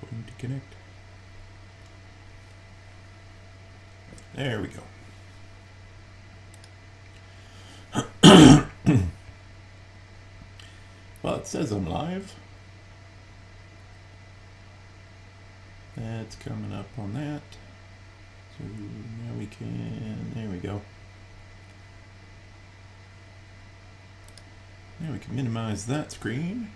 going to connect. There we go. Well, it says I'm live. That's coming up on that. So now we can, there we go. Now we can minimize that screen.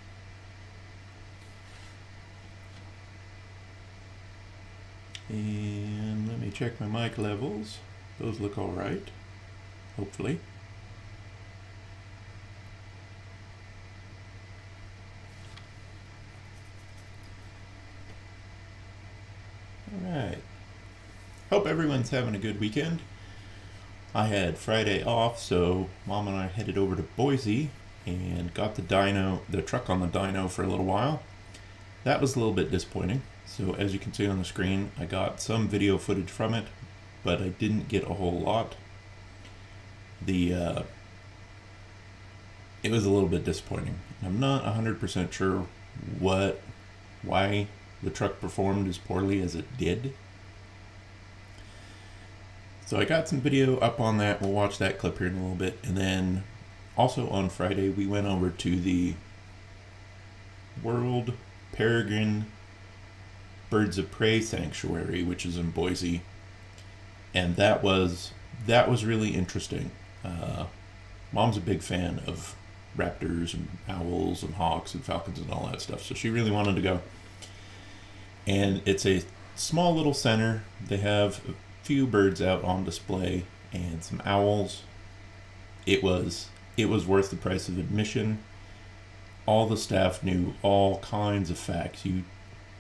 And let me check my mic levels. Those look all right, hopefully. All right. Hope everyone's having a good weekend. I had Friday off, so Mom and I headed over to Boise and got the truck on the dyno for a little while. That was a little bit disappointing. So as you can see on the screen, I got some video footage from it, but I didn't get a whole lot. It was a little bit disappointing. I'm not 100% sure why the truck performed as poorly as it did. So I got some video up on that. We'll watch that clip here in a little bit. And then also on Friday, we went over to the World Peregrine Birds of Prey Sanctuary, which is in Boise. And that was really interesting. Mom's a big fan of raptors and owls and hawks and falcons and all that stuff, so she really wanted to go. And it's a small little center. They have a few birds out on display and some owls. It was worth the price of admission. All the staff knew all kinds of facts. You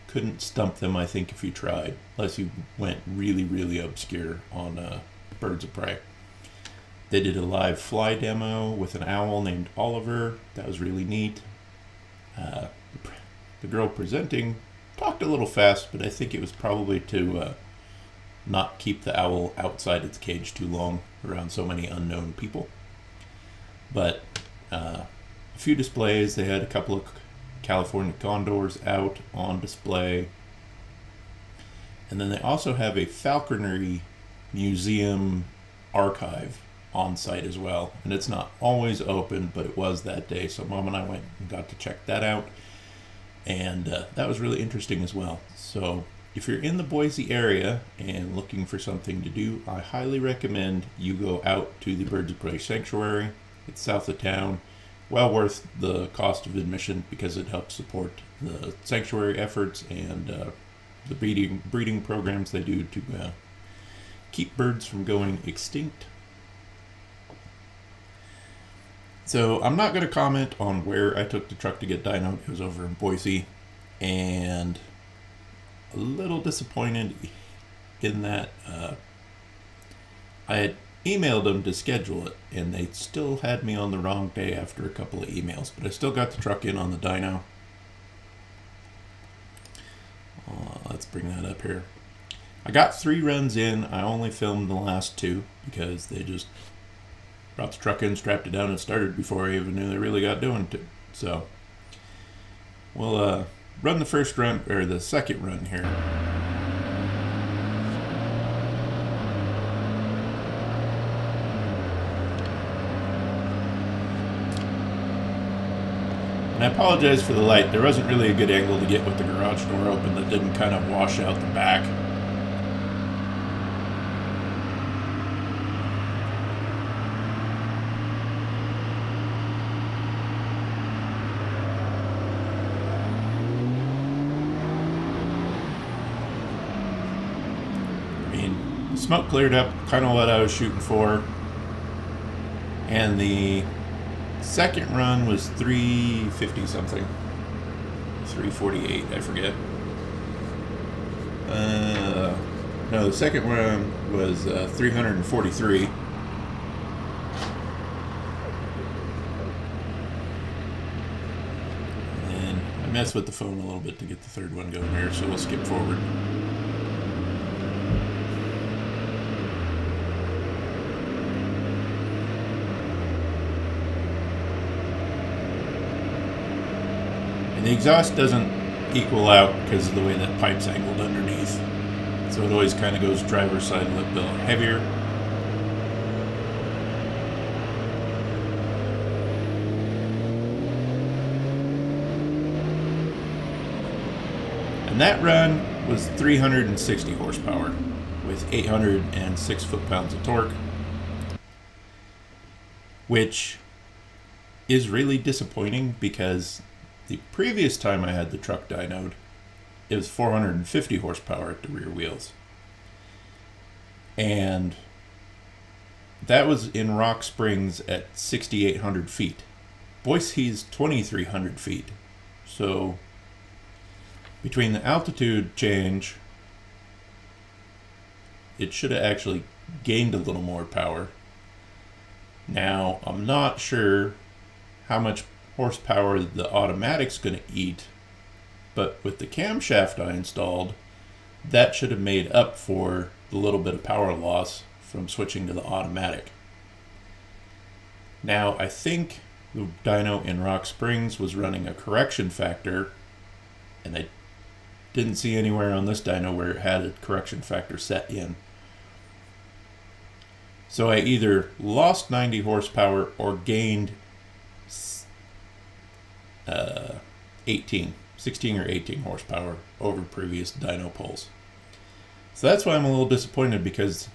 couldn't stump them, I think, if you tried, unless you went really, really obscure on birds of prey. They did a live fly demo with an owl named Oliver. That was really neat. The girl presenting talked a little fast, but I think it was probably to not keep the owl outside its cage too long around so many unknown people. But a few displays. They had a couple of California condors out on display. And then they also have a falconry museum archive on site as well. And it's not always open, but it was that day. So Mom and I went and got to check that out. And that was really interesting as well. So if you're in the Boise area and looking for something to do, I highly recommend you go out to the Birds of Prey Sanctuary. It's south of town. Well worth the cost of admission because it helps support the sanctuary efforts and the breeding programs they do to keep birds from going extinct. So I'm not going to comment on where I took the truck to get dynoed. It was over in Boise, and a little disappointed in that I had emailed them to schedule it, and they still had me on the wrong day after a couple of emails, but I still got the truck in on the dyno. Let's bring that up here. I got 3 runs in. I only filmed the last 2 because they just brought the truck in, strapped it down, and started before I even knew they really got doing it. So we'll run the first run, or the second run here. And I apologize for the light. There wasn't really a good angle to get with the garage door open that didn't kind of wash out the back. I mean, the smoke cleared up, kind of what I was shooting for. And the second run was 350 something, 348, I forget. No, the second run was 343. And I messed with the phone a little bit to get the third one going here, so we'll skip forward. And the exhaust doesn't equal out because of the way that pipe's angled underneath. So it always kind of goes driver's side lip bill heavier. And that run was 360 horsepower with 806 foot-pounds of torque, which is really disappointing because the previous time I had the truck dynoed, it was 450 horsepower at the rear wheels. And that was in Rock Springs at 6,800 feet. Boise's 2,300 feet. So between the altitude change, it should have actually gained a little more power. Now, I'm not sure how much horsepower the automatic's going to eat, but with the camshaft I installed, that should have made up for the little bit of power loss from switching to the automatic. Now, I think the dyno in Rock Springs was running a correction factor, and I didn't see anywhere on this dyno where it had a correction factor set in. So I either lost 90 horsepower or gained 16 or 18 horsepower over previous dyno pulls. So that's why I'm a little disappointed, because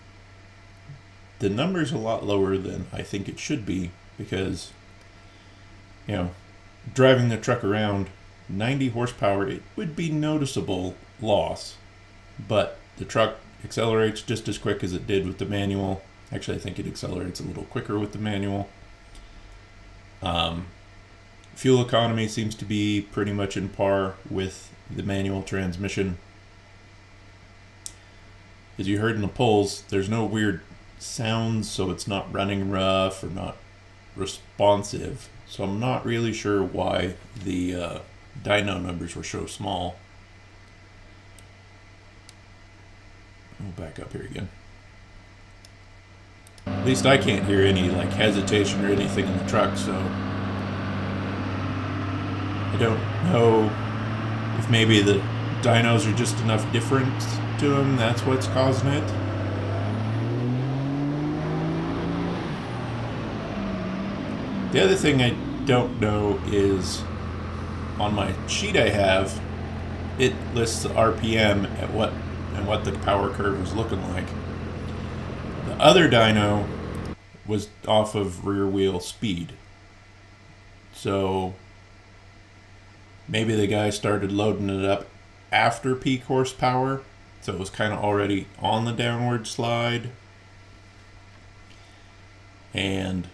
the number's a lot lower than I think it should be, because, you know, driving the truck around 90 horsepower, it would be noticeable loss, but the truck accelerates just as quick as it did with the manual. Actually, I think it accelerates a little quicker with the manual. Fuel economy seems to be pretty much in par with the manual transmission. As you heard in the pulls, there's no weird sounds, so it's not running rough or not responsive. So I'm not really sure why the dyno numbers were so small. I'll back up here again. At least I can't hear any like hesitation or anything in the truck, so I don't know if maybe the dynos are just enough different to them, that's what's causing it. The other thing I don't know is on my sheet I have, it lists the RPM at what the power curve is looking like. The other dyno was off of rear wheel speed. So maybe the guy started loading it up after peak horsepower, so it was kind of already on the downward slide. And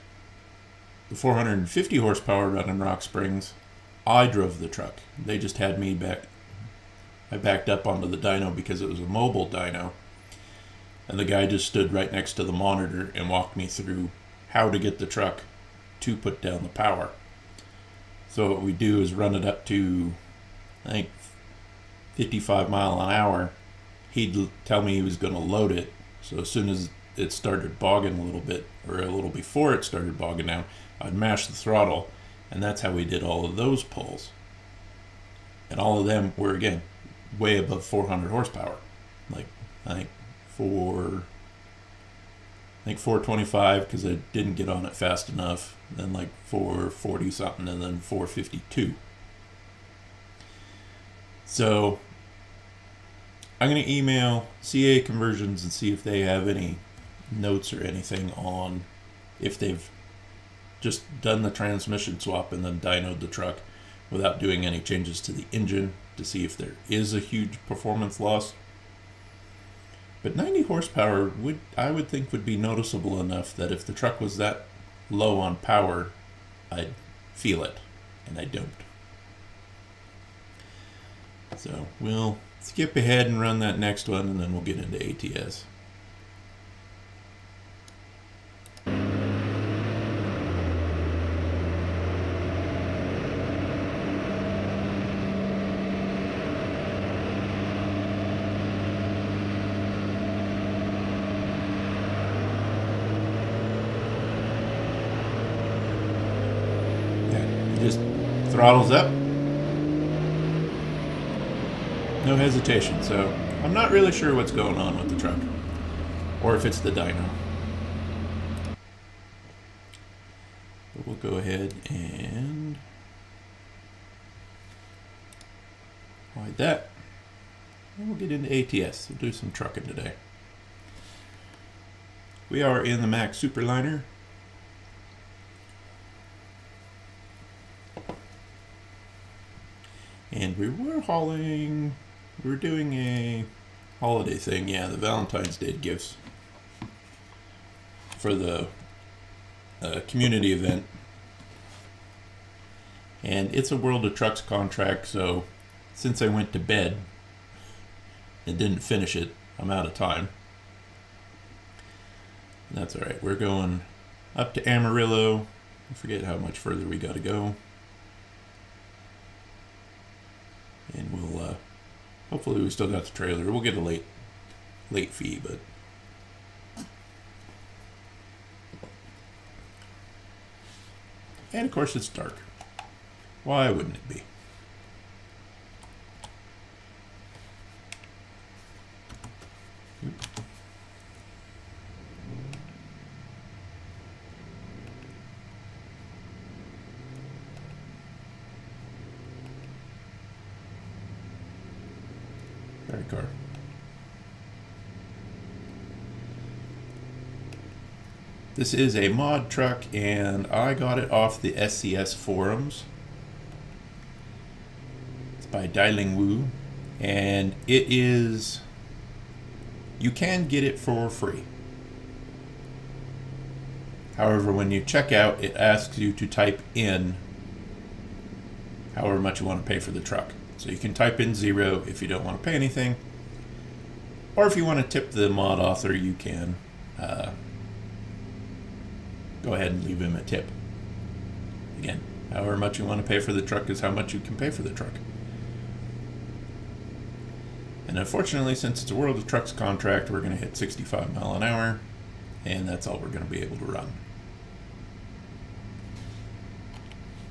the 450 horsepower run in Rock Springs, I drove the truck. They just had me back. I backed up onto the dyno because it was a mobile dyno. And the guy just stood right next to the monitor and walked me through how to get the truck to put down the power. So what we do is run it up to, I think, 55 mile an hour. He'd tell me he was going to load it. So as soon as it started bogging a little bit, or a little before it started bogging down, I'd mash the throttle. And that's how we did all of those pulls. And all of them were, again, way above 400 horsepower. Like, I think 425 because I didn't get on it fast enough, then like 440 something, and then 452. So I'm going to email CA Conversions and see if they have any notes or anything on if they've just done the transmission swap and then dynoed the truck without doing any changes to the engine, to see if there is a huge performance loss. But 90 horsepower I would think would be noticeable enough that if the truck was that low on power, I'd feel it, and I don't. So we'll skip ahead and run that next one, and then we'll get into ATS. Just throttles up. No hesitation. So I'm not really sure what's going on with the truck, or if it's the dyno. But we'll go ahead and hide that. And we'll get into ATS. We'll do some trucking today. We are in the Mack Superliner. And we were doing a holiday thing, yeah, the Valentine's Day gifts for the community event. And it's a World of Trucks contract, so since I went to bed and didn't finish it, I'm out of time. That's alright, we're going up to Amarillo. I forget how much further we gotta go. And we'll, hopefully we still got the trailer. We'll get a late fee, but. And of course it's dark. Why wouldn't it be? Oops. Sorry, car. This is a mod truck, and I got it off the SCS forums. It's by dyno, and it is, you can get it for free. However, when you check out, it asks you to type in however much you want to pay for the truck. So you can type in 0 if you don't want to pay anything, or if you want to tip the mod author, you can go ahead and leave him a tip. Again, however much you want to pay for the truck is how much you can pay for the truck. And unfortunately, since it's a World of Trucks contract, we're going to hit 65 mile an hour, and that's all we're going to be able to run,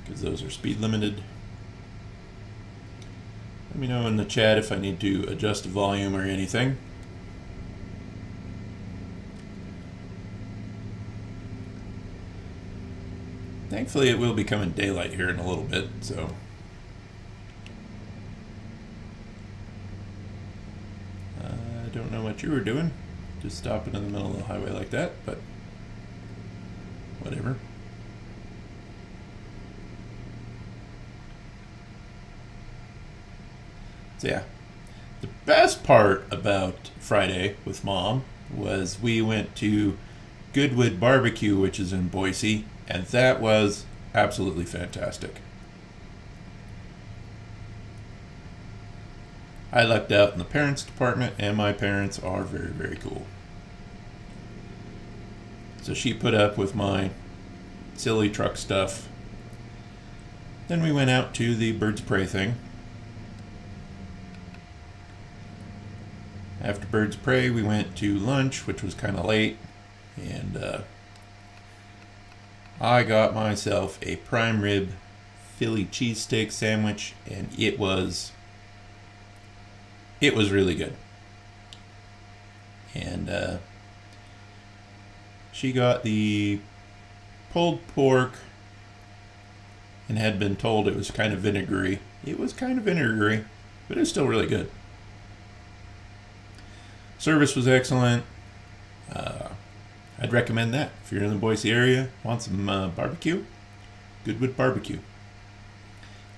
because those are speed limited. Let me know in the chat if I need to adjust the volume or anything. Thankfully, it will be coming daylight here in a little bit, so. I don't know what you were doing, just stopping in the middle of the highway like that, but whatever. So yeah, the best part about Friday with Mom was we went to Goodwood Barbecue, which is in Boise, and that was absolutely fantastic. I lucked out in the parents department, and my parents are very, very cool. So she put up with my silly truck stuff. Then we went out to the Birds of Prey thing. After Birds of Prey, we went to lunch, which was kind of late, and I got myself a prime rib Philly cheesesteak sandwich, and it was really good. And she got the pulled pork and had been told it was kind of vinegary. It was kind of vinegary, but it was still really good. Service was excellent. I'd recommend that. If you're in the Boise area, want some barbecue, Goodwood Barbecue.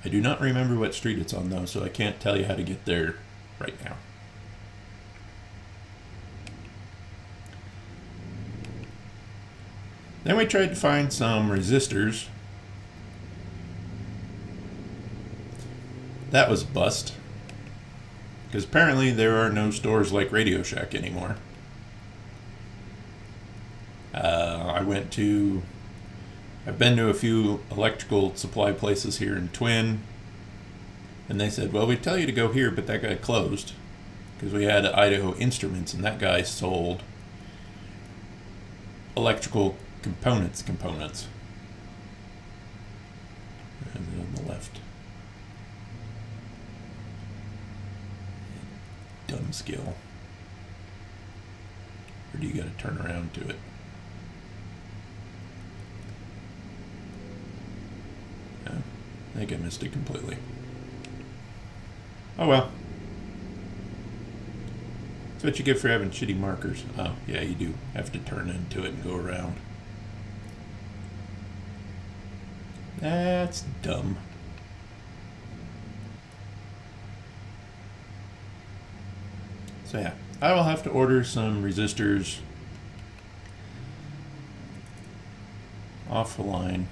I do not remember what street it's on though, so I can't tell you how to get there right now. Then we tried to find some resistors. That was a bust, because apparently there are no stores like Radio Shack anymore. I've been to a few electrical supply places here in Twin, and they said, well, we tell you to go here, but that guy closed, because we had Idaho Instruments, and that guy sold electrical components. And then on the left. one skill. Or do you got to turn around to it? No, I think I missed it completely. Oh well. That's what you get for having shitty markers. Oh, yeah, you do have to turn into it and go around. That's dumb. So yeah, I will have to order some resistors off the line.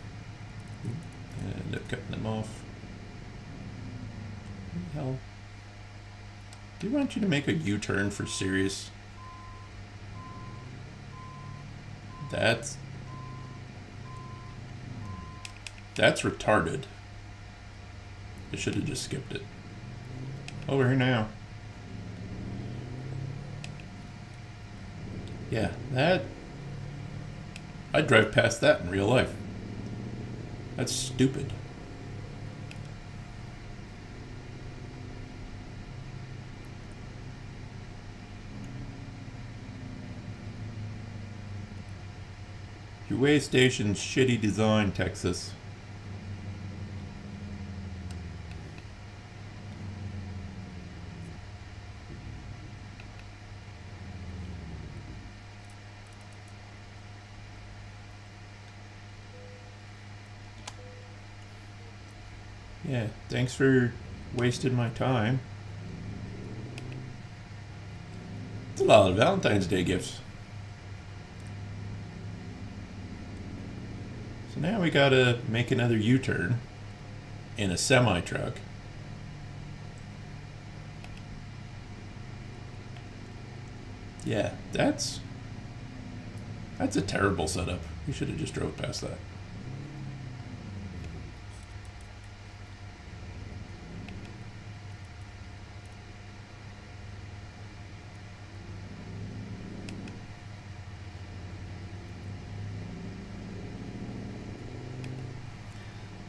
And end up cutting them off. What the hell? Do you want you to make a U-turn for serious? That's retarded. I should have just skipped it. Over here now. Yeah, I'd drive past that in real life. That's stupid. Your way station's shitty design, Texas. Yeah, thanks for wasting my time. It's a lot of Valentine's Day gifts. So now we gotta make another U-turn in a semi-truck. Yeah, that's a terrible setup. We should have just drove past that.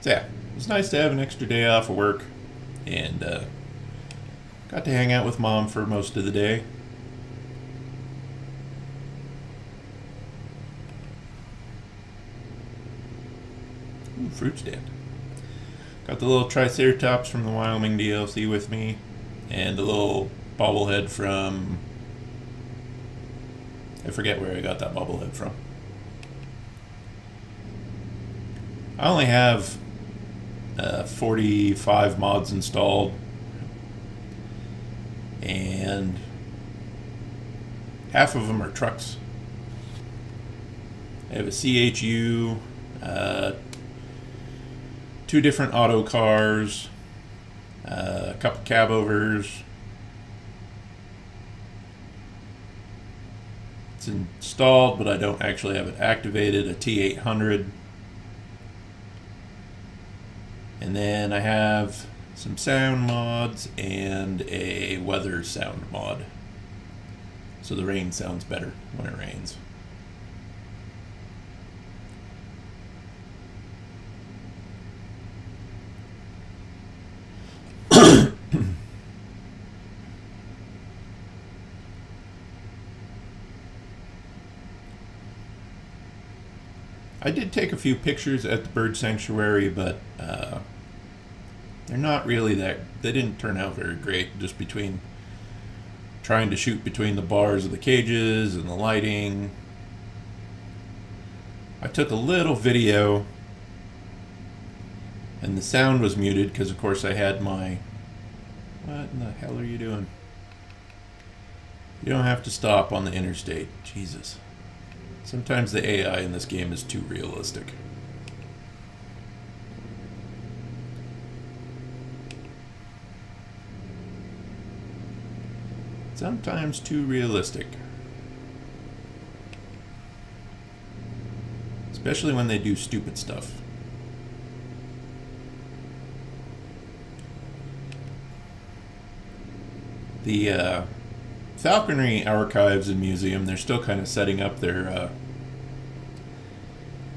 So yeah, it's nice to have an extra day off of work, and got to hang out with Mom for most of the day. Ooh, fruit stand. Got the little Triceratops from the Wyoming DLC with me, and the little bobblehead from... I forget where I got that bobblehead from. I only have 45 mods installed, and half of them are trucks. I have a CHU, 2 different auto cars, a couple cab overs. It's installed, but I don't actually have it activated, a T800. And then I have some sound mods and a weather sound mod. So the rain sounds better when it rains. I did take a few pictures at the bird sanctuary, but they're not really that... They didn't turn out very great, just between trying to shoot between the bars of the cages and the lighting. I took a little video, and the sound was muted because, of course, I had my... What in the hell are you doing? You don't have to stop on the interstate. Jesus. Sometimes the AI in this game is too realistic. Sometimes too realistic. Especially when they do stupid stuff. The Falconry Archives and Museum, they're still kind of setting up their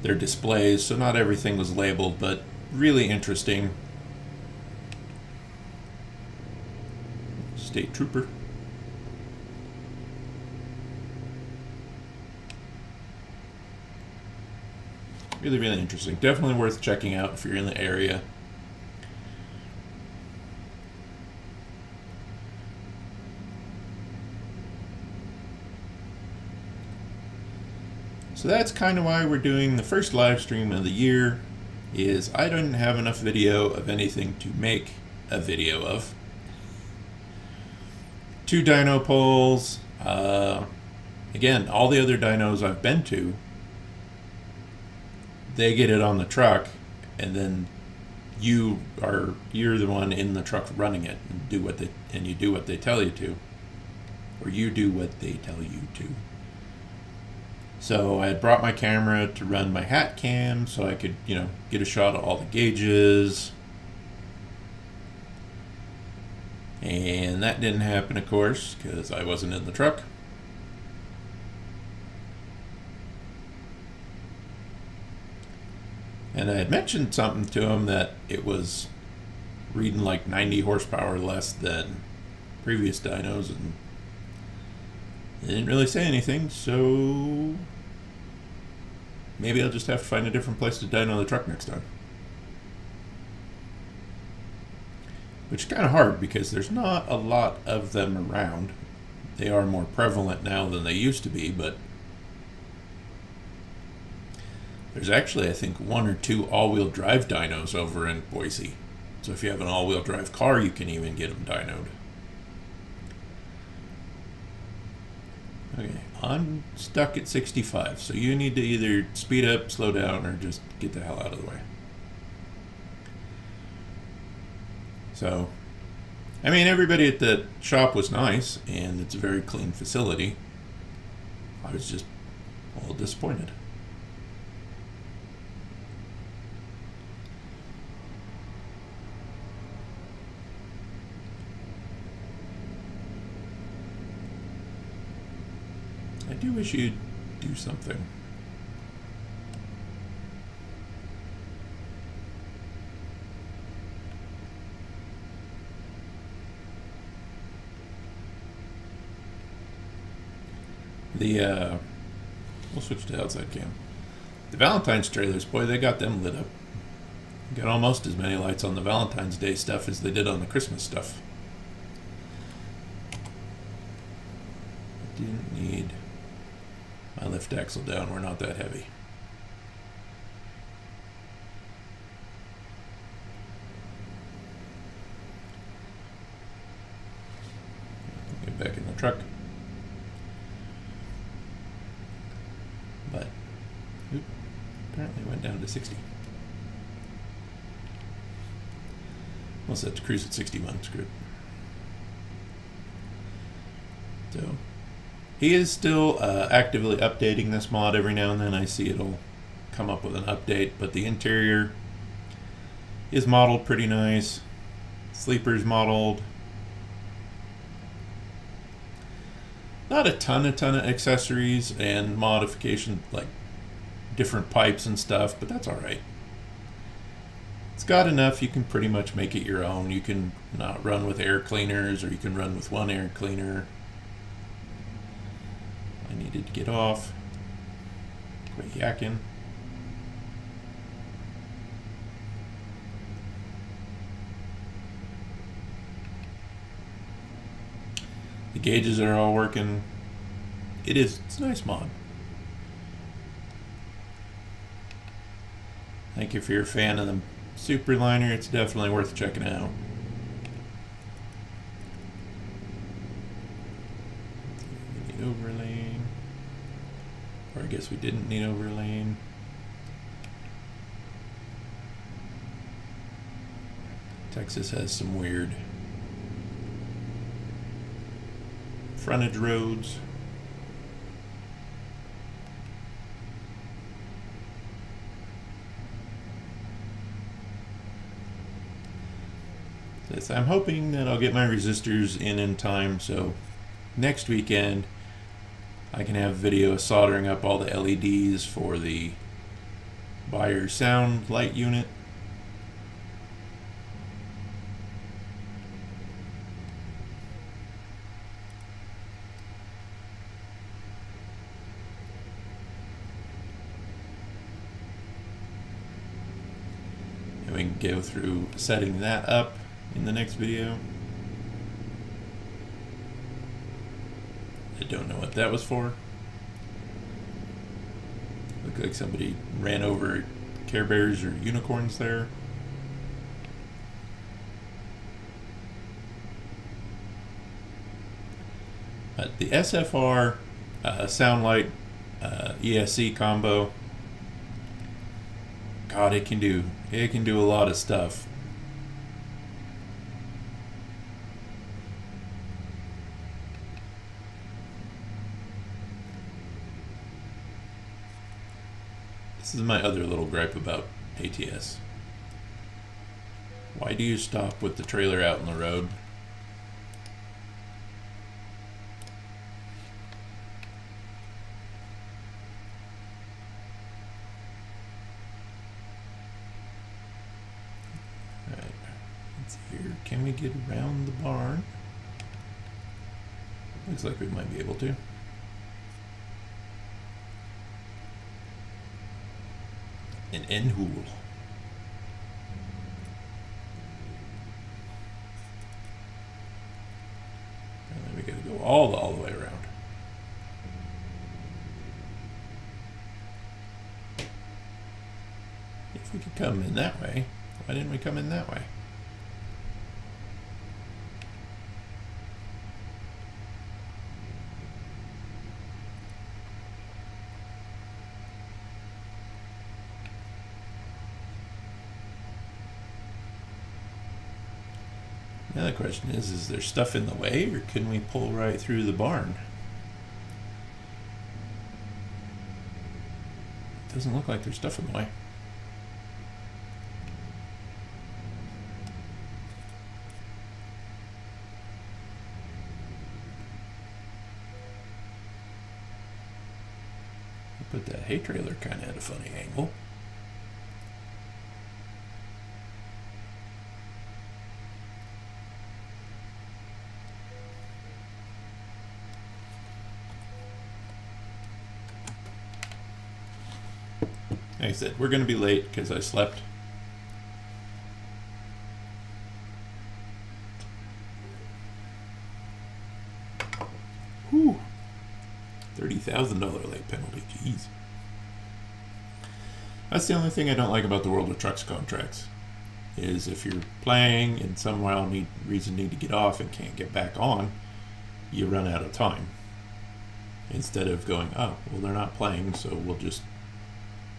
displays, so not everything was labeled, but really interesting. State Trooper. Really, really interesting. Definitely worth checking out if you're in the area. So that's kind of why we're doing the first live stream of the year, is I didn't have enough video of anything to make a video of. 2 dyno polls. Again, all the other dynos I've been to, they get it on the truck, and then you're the one in the truck running it, and you do what they tell you to, or you do what they tell you to. So I had brought my camera to run my hat cam so I could, get a shot of all the gauges. And that didn't happen, of course, because I wasn't in the truck. And I had mentioned something to him that it was reading like 90 horsepower less than previous dynos, and they didn't really say anything, so maybe I'll just have to find a different place to dyno the truck next time. Which is kind of hard because there's not a lot of them around. They are more prevalent now than they used to be, but there's actually, I think, 1 or 2 all-wheel drive dynos over in Boise. So if you have an all-wheel drive car, you can even get them dynoed. Okay, I'm stuck at 65, so you need to either speed up, slow down, or just get the hell out of the way. So, I mean, everybody at the shop was nice, and it's a very clean facility. I was just a little disappointed. I do wish you'd do something. We'll switch to outside cam. The Valentine's trailers, boy, they got them lit up. Got almost as many lights on the Valentine's Day stuff as they did on the Christmas stuff. I didn't need my lift axle down. We're not that heavy. Get back in the truck. But apparently went down to 60. We'll set to cruise at 61. Screw it. So he is still actively updating this mod. Every now and then I see it'll come up with an update, but the interior is modeled pretty nice. Sleeper's modeled. Not a ton of accessories and modification, like different pipes and stuff, but that's all right. It's got enough you can pretty much make it your own. You can not run with air cleaners, or you can run with one air cleaner. I needed to get off. Quit yakking. The gauges are all working. It's a nice mod. I think if you're a fan of the Superliner, it's definitely worth checking out. We need overlaying. Or I guess we didn't need overlaying. Texas has some weird frontage roads. I'm hoping that I'll get my resistors in time, so next weekend I can have a video of soldering up all the LEDs for the Bayer sound light unit. to go through setting that up in the next video. I don't know what that was for. Looked like somebody ran over Care Bears or unicorns there. But the SFR Soundlight ESC combo, God, it can do a lot of stuff. This is my other little gripe about ATS. Why do you stop with the trailer out in the road? Alright, let's see here. Can we get around the barn? Looks like we might be able to. An end hole. And then we gotta go all the way around. If we could come in that way, why didn't we come in that way? The other question is there stuff in the way, or can we pull right through the barn? It doesn't look like there's stuff in the way. But that hay trailer kind of had a funny angle. Like I said, we're going to be late because I slept. Whew. $30,000 late penalty. Jeez. That's the only thing I don't like about the World of Trucks contracts. Is if you're playing and somehow need to get off and can't get back on, you run out of time. Instead of going, oh, well, they're not playing, so we'll just...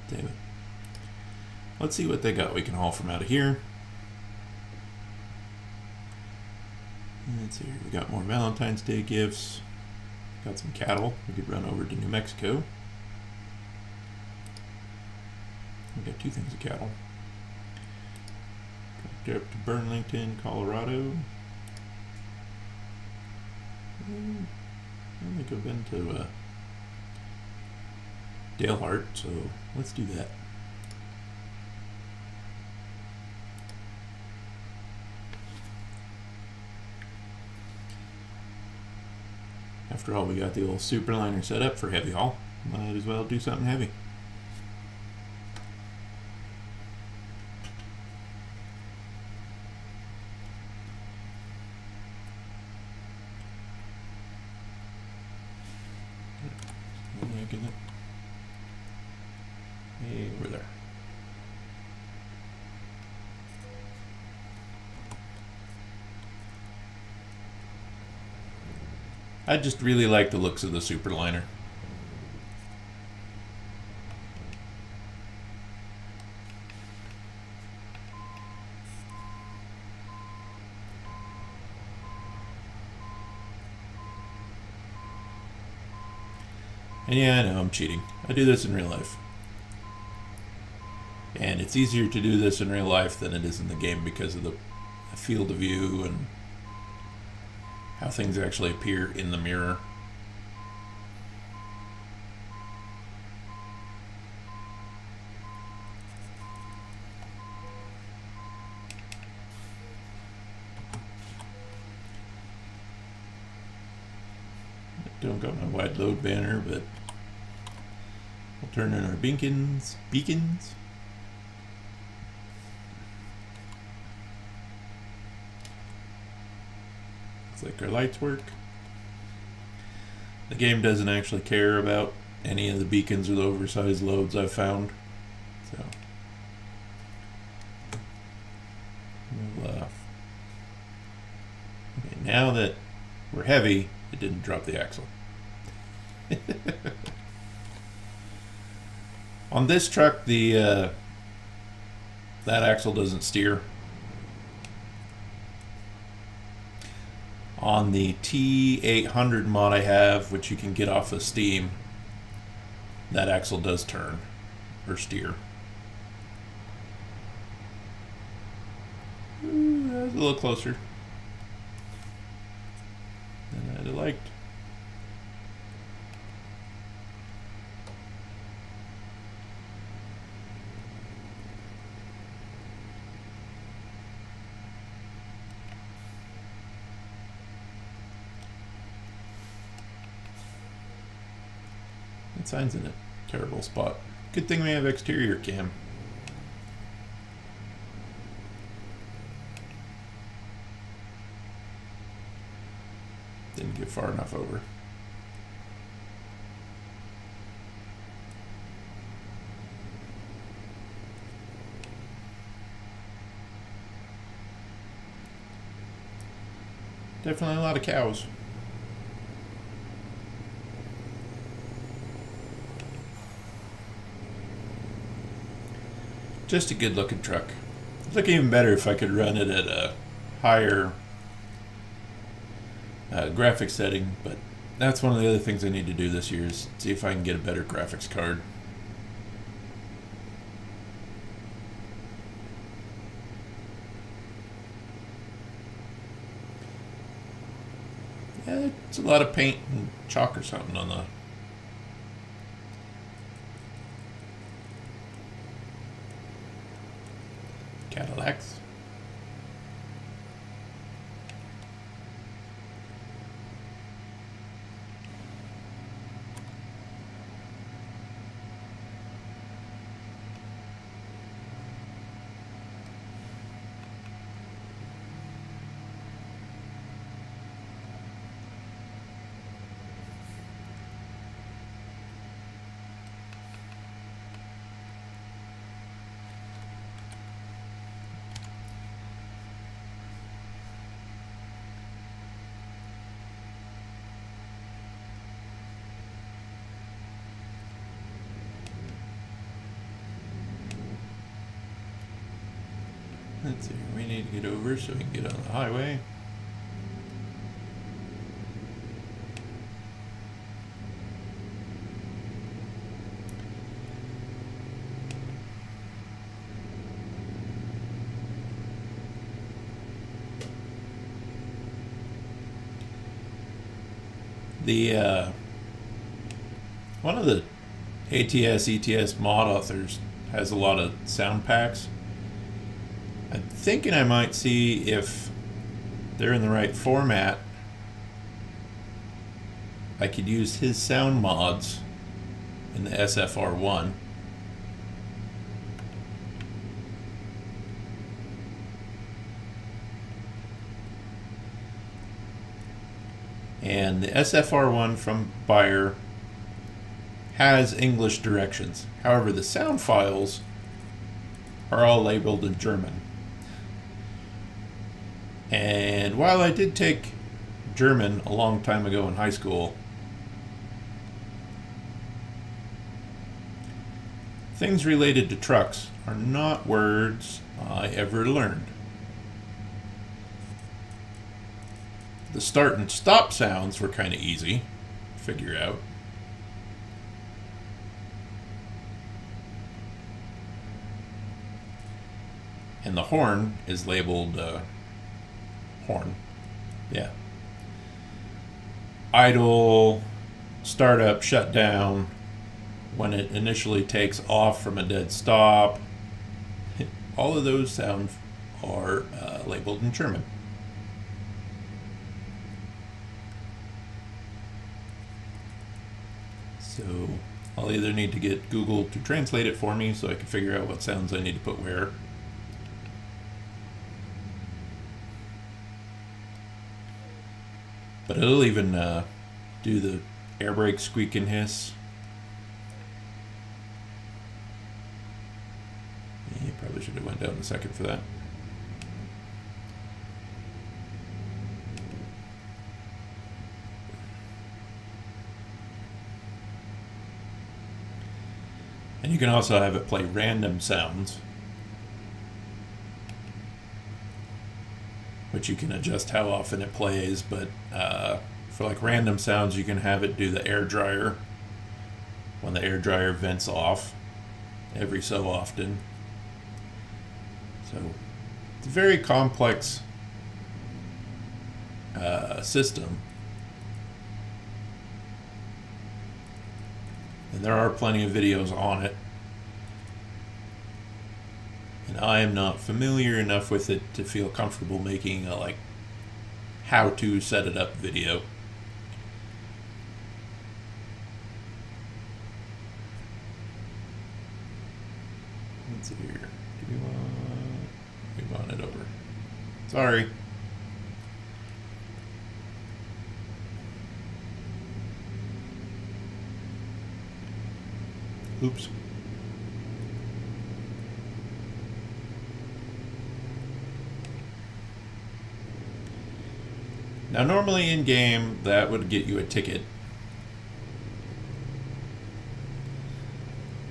Damn it. Let's see what they got we can haul from out of here. Let's see, we got more Valentine's Day gifts. Got some cattle. We could run over to New Mexico. We got 2 things of cattle. Up to Burlington, Colorado. I think I've been to Dalehart, so let's do that. After all, we got the old Superliner set up for heavy haul. Might as well do something heavy. Hey, over there. I just really like the looks of the Superliner. And yeah, I know I'm cheating. I do this in real life. And it's easier to do this in real life than it is in the game because of the field of view and how things actually appear in the mirror. Don't got my wide load banner, but we'll turn in our beacons. Looks like our lights work. The game doesn't actually care about any of the beacons or the oversized loads I've found. So we'll, okay, now that we're heavy, it didn't drop the axle. On this truck, the that axle doesn't steer. On the T800 mod I have, which you can get off of Steam, that axle does turn or steer. Ooh, that was a little closer than I'd have liked. That sign's in a terrible spot. Good thing we have exterior cam. Didn't get far enough over. Definitely a lot of cows. Just a good looking truck. It'd look even better if I could run it at a higher graphics setting, but that's one of the other things I need to do this year is see if I can get a better graphics card. Yeah, it's a lot of paint and chalk or something on the Cadillacs. Let's see, we need to get over so we can get on the highway. The one of the ATS, ETS mod authors has a lot of sound packs. I'm thinking I might see if they're in the right format. I could use his sound mods in the SFR1. And the SFR1 from Bayer has English directions. However, the sound files are all labeled in German. And while I did take German a long time ago in high school, things related to trucks are not words I ever learned. The start and stop sounds were kind of easy to figure out. And the horn is labeled horn. Yeah. Idle, startup, shut down, when it initially takes off from a dead stop. All of those sounds are labeled in German. So I'll either need to get Google to translate it for me so I can figure out what sounds I need to put where. But it'll even do the air brake squeak and hiss. Yeah, probably should have went down a second for that. And you can also have it play random sounds, which you can adjust how often it plays, but for like random sounds, you can have it do the air dryer when the air dryer vents off every so often. So it's a very complex system. And there are plenty of videos on it. And I am not familiar enough with it to feel comfortable making a like how to set it up video. Let's see here. Do we want it over? Sorry. Oops. Now, normally in game, that would get you a ticket.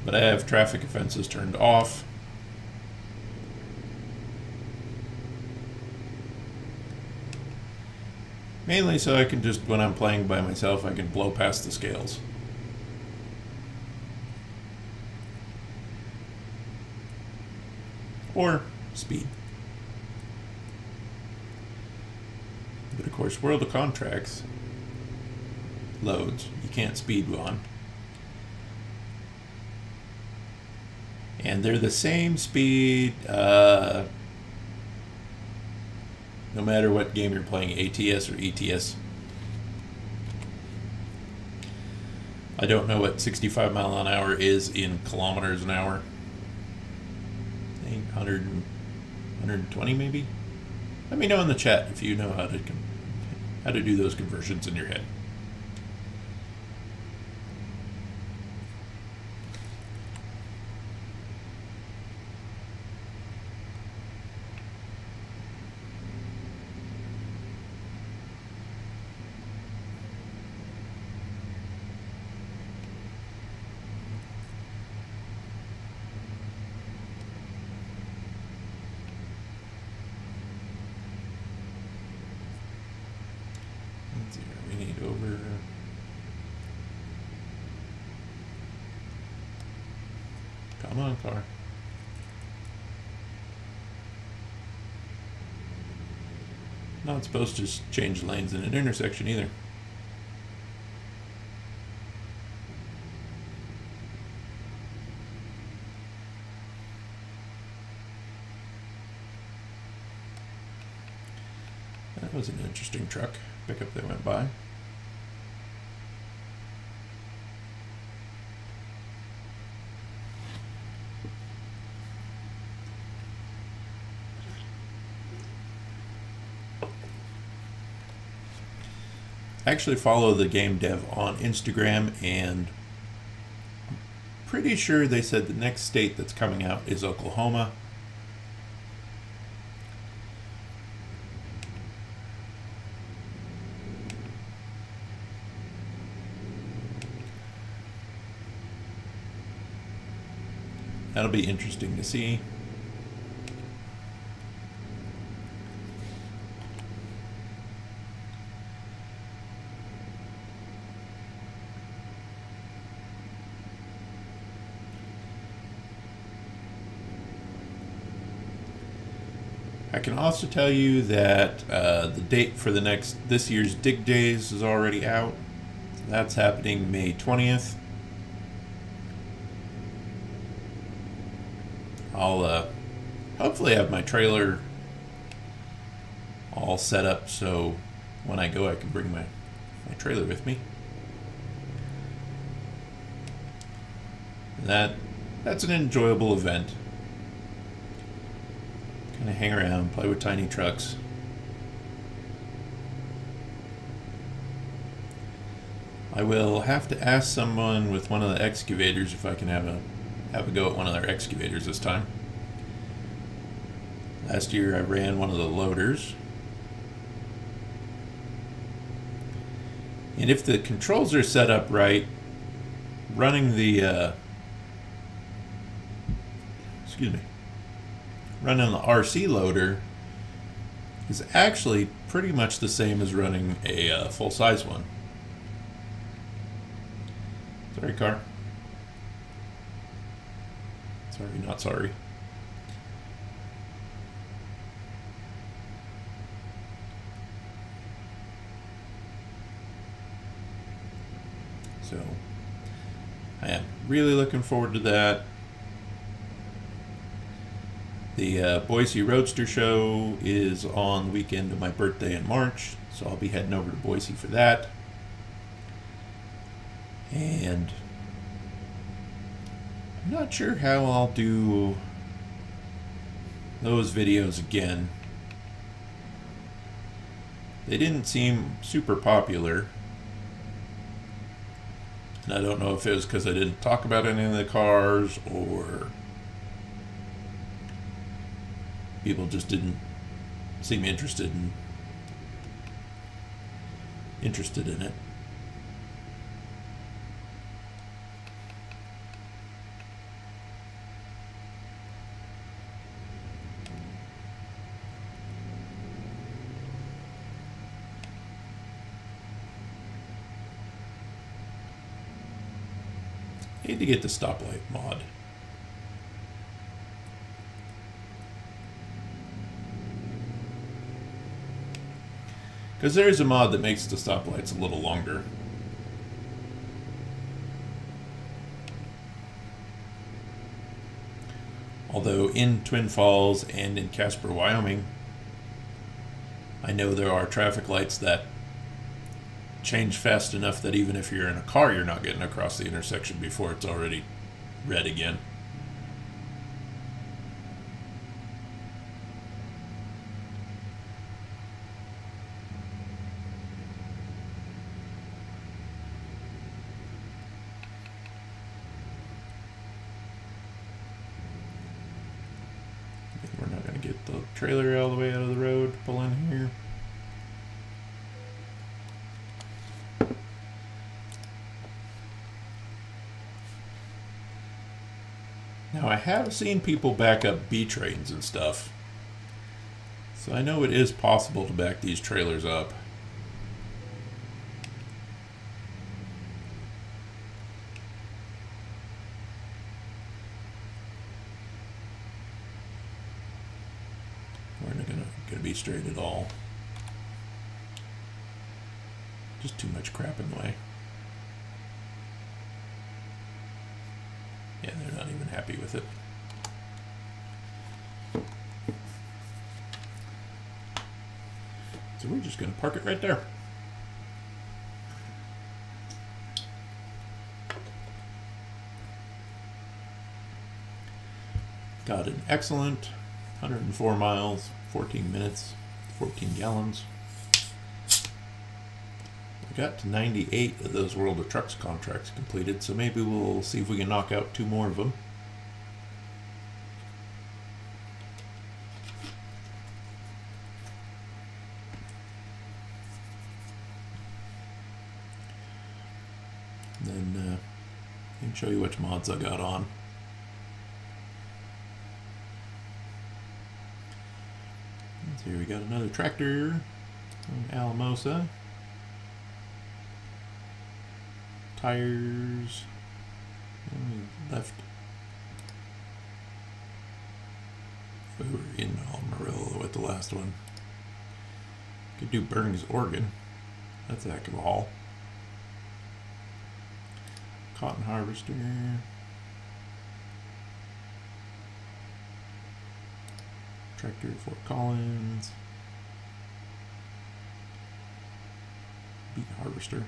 But I have traffic offenses turned off. Mainly so I can just, when I'm playing by myself, I can blow past the scales. Or speed. But of course, World of Contracts loads. You can't speed on. And they're the same speed no matter what game you're playing, ATS or ETS. I don't know what 65 mile an hour is in kilometers an hour. I think 100, 120 maybe? Let me know in the chat if you know how to do those conversions in your head. We need over. Come on, car. Not supposed to change lanes in an intersection either. That was an interesting truck pickup that went by. I actually follow the game dev on Instagram, and I'm pretty sure they said the next state that's coming out is Oklahoma. That'll be interesting to see. I can also tell you that the date for this year's Dig Days is already out. So that's happening May 20th. I'll hopefully have my trailer all set up so when I go I can bring my trailer with me. And that's an enjoyable event. Kind of hang around, play with tiny trucks. I will have to ask someone with one of the excavators if I can have a go at one of their excavators this time. Last year I ran one of the loaders. And if the controls are set up right, running the running the RC loader is actually pretty much the same as running a full-size one. Sorry, car. Sorry, not sorry. So, I am really looking forward to that. The Boise Roadster Show is on the weekend of my birthday in March, so I'll be heading over to Boise for that. And I'm not sure how I'll do those videos again. They didn't seem super popular. And I don't know if it was because I didn't talk about any of the cars or people just didn't seem interested in it. I need to get the stoplight mod. Because there is a mod that makes the stoplights a little longer. Although in Twin Falls and in Casper, Wyoming, I know there are traffic lights that change fast enough that even if you're in a car, you're not getting across the intersection before it's already red again. We're not going to get the trailer all the way out of the road to pull in here. Now, I have seen people back up B trains and stuff, so I know it is possible to back these trailers up. We're not gonna be straight at all. Just too much crap in the way. Yeah, they're not even happy with it. So we're just going to park it right there. Got an excellent 104 miles, 14 minutes, 14 gallons. We got to 98 of those World of Trucks contracts completed, so maybe we'll see if we can knock out 2 more of them. Then I can show you which mods I got on. Let's see, we got another tractor from Alamosa. Tires. Left. We were in Amarillo with the last one. Could do Burns, Oregon. That's a heck of a haul. Cotton harvester. Tractor, Fort Collins. Beet harvester.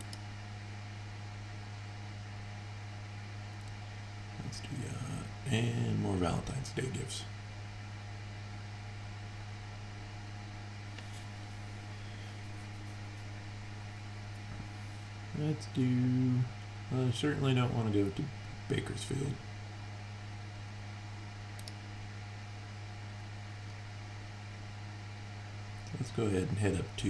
Let's do that. And more Valentine's Day gifts. Let's do... I certainly don't want to go to Bakersfield. Let's go ahead and head up to...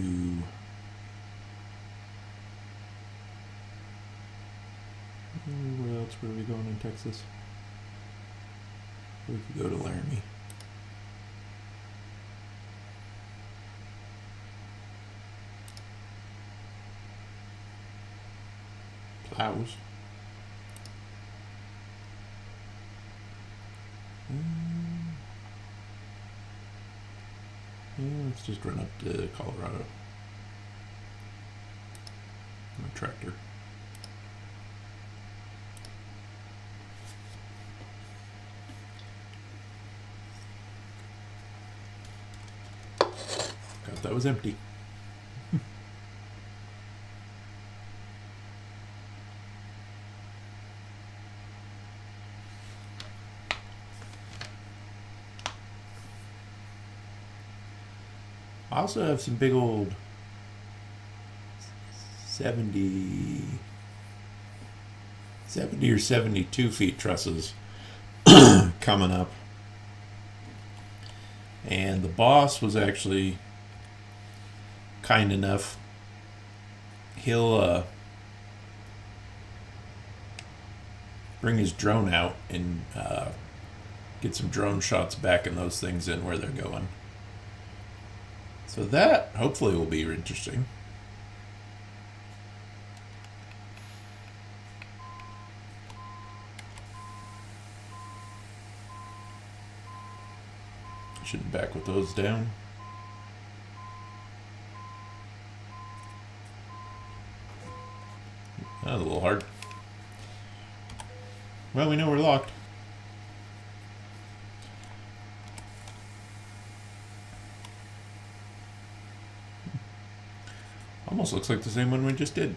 Where else were we going in Texas? We could go to Laramie. Plows. Yeah, let's just run up to Colorado. A tractor. God, that was empty. I also have some big old 70 or 72 feet trusses coming up. And the boss was actually kind enough. He'll bring his drone out and get some drone shots backing those things in where they're going. So that hopefully will be interesting. Shouldn't back with those down. That was a little hard. Well, we know we're locked. Almost looks like the same one we just did.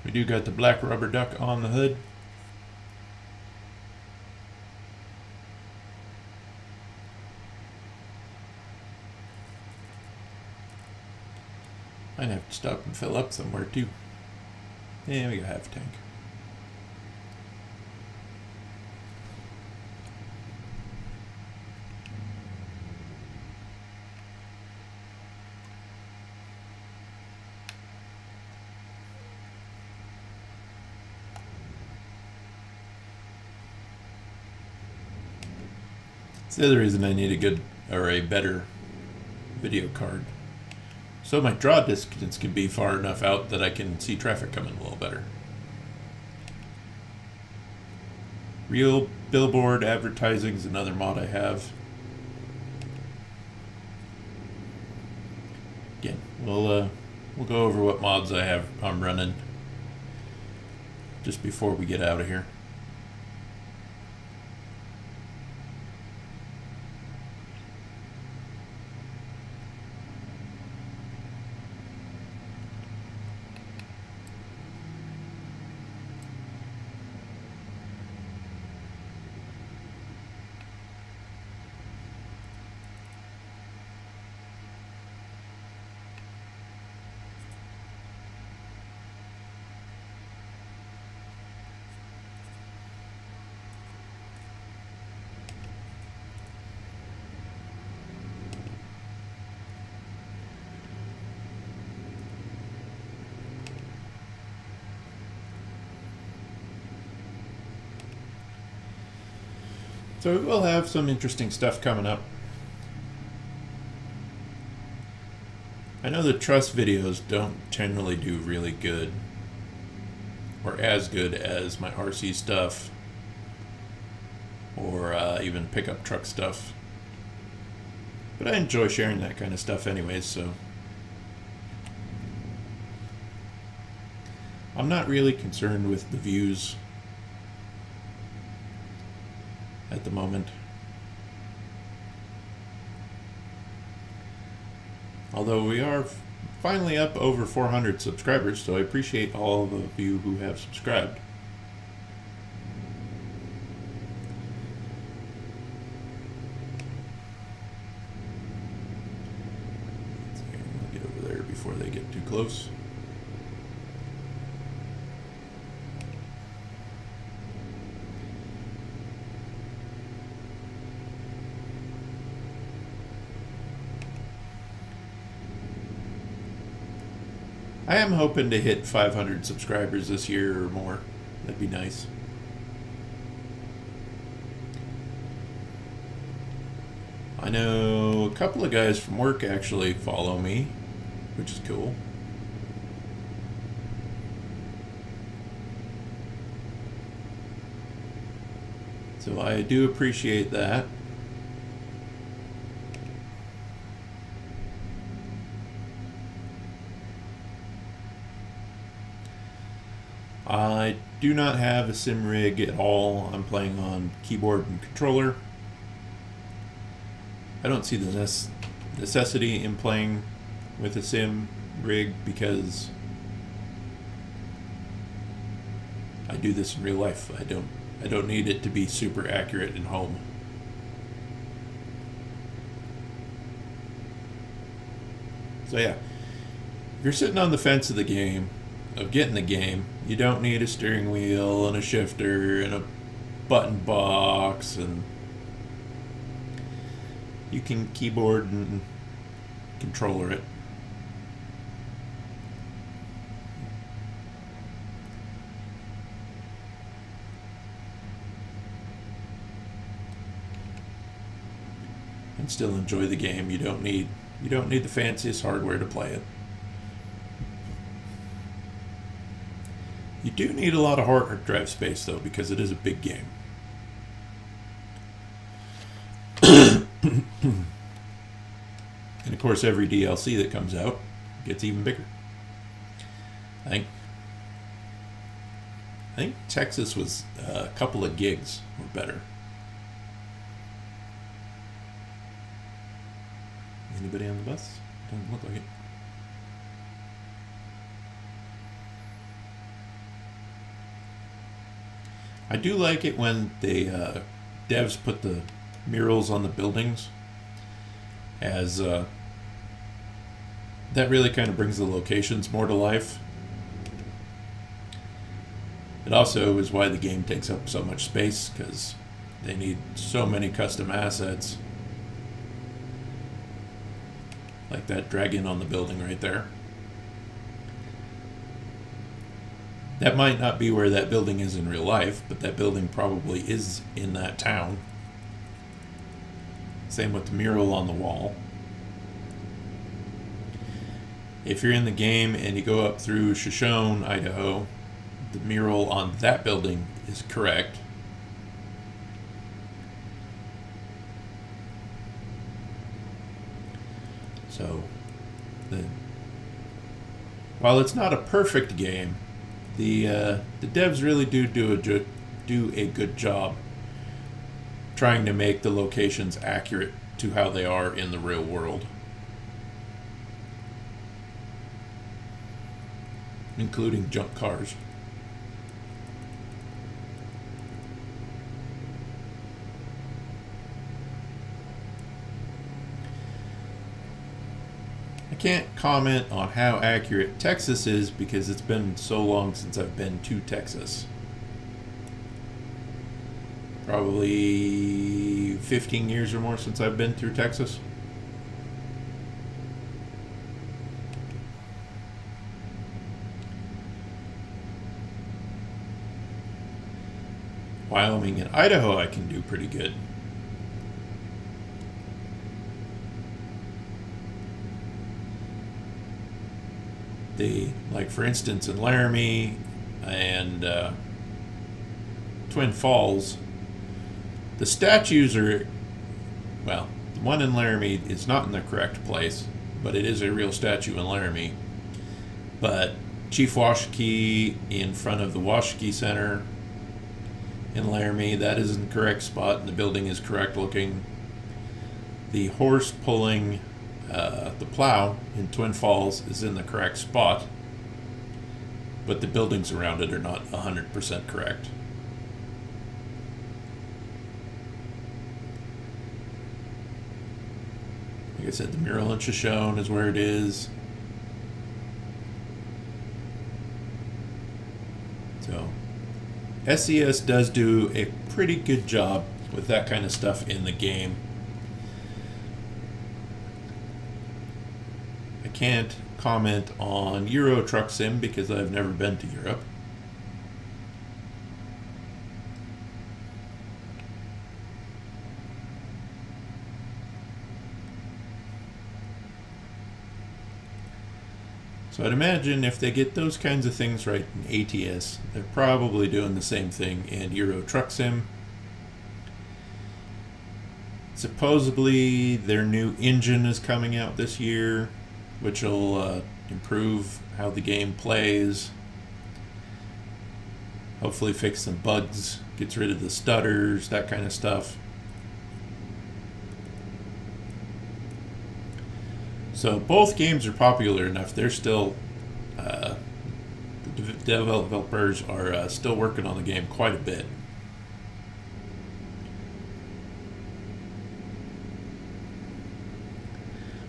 We do got the black rubber duck on the hood. Might have to stop and fill up somewhere too. Yeah, we got half a tank. It's the other reason I need a good or a better video card. So my draw distance can be far enough out that I can see traffic coming a little better. Real billboard advertising is another mod I have. Again, we'll go over what mods I'm running just before we get out of here. So we'll have some interesting stuff coming up. I know the truss videos don't generally do really good, or as good as my RC stuff, or even pickup truck stuff. But I enjoy sharing that kind of stuff anyways, so I'm not really concerned with the views at the moment. Although we are finally up over 400 subscribers, so I appreciate all of you who have subscribed. before they get too close. I am hoping to hit 500 subscribers this year or more. That'd be nice. I know a couple of guys from work actually follow me, which is cool. So I do appreciate that. I do not have a sim rig at all. I'm playing on keyboard and controller. I don't see the necessity in playing with a sim rig because I do this in real life. I don't need it to be super accurate in home. So yeah, if you're sitting on the fence of the game, of getting the game, you don't need a steering wheel and a shifter and a button box, and you can keyboard and controller it. And still enjoy the game. You don't need the fanciest hardware to play it. You do need a lot of hard drive space though, because it is a big game. And of course every DLC that comes out gets even bigger. I think Texas was a couple of gigs or better. Anybody on the bus? Doesn't look like it. I do like it when the devs put the murals on the buildings, as that really kind of brings the locations more to life. It also is why the game takes up so much space, because they need so many custom assets. Like that dragon on the building right there. That might not be where that building is in real life, but that building probably is in that town. Same with the mural on the wall. If you're in the game and you go up through Shoshone, Idaho, the mural on that building is correct. So, while it's not a perfect game, the devs really do a good job trying to make the locations accurate to how they are in the real world, including junk cars. I can't comment on how accurate Texas is because it's been so long since I've been to Texas. Probably 15 years or more since I've been through Texas. Wyoming and Idaho I can do pretty good. Like for instance in Laramie and Twin Falls, the statues are, well, the one in Laramie is not in the correct place, but it is a real statue in Laramie. But Chief Washakie in front of the Washakie Center in Laramie, that is in the correct spot and the building is correct looking. The horse pulling the plow in Twin Falls is in the correct spot, but the buildings around it are not 100% correct. Like I said, the mural in Shoshone is where it is. SES does do a pretty good job with that kind of stuff in the game. I can't comment on Euro Truck Sim because I've never been to Europe. So I'd imagine if they get those kinds of things right in ATS, they're probably doing the same thing in Euro Truck Sim. Supposedly their new engine is coming out this year, which will improve how the game plays. Hopefully fix some bugs, gets rid of the stutters, that kind of stuff. So both games are popular enough. They're still, the developers are still working on the game quite a bit.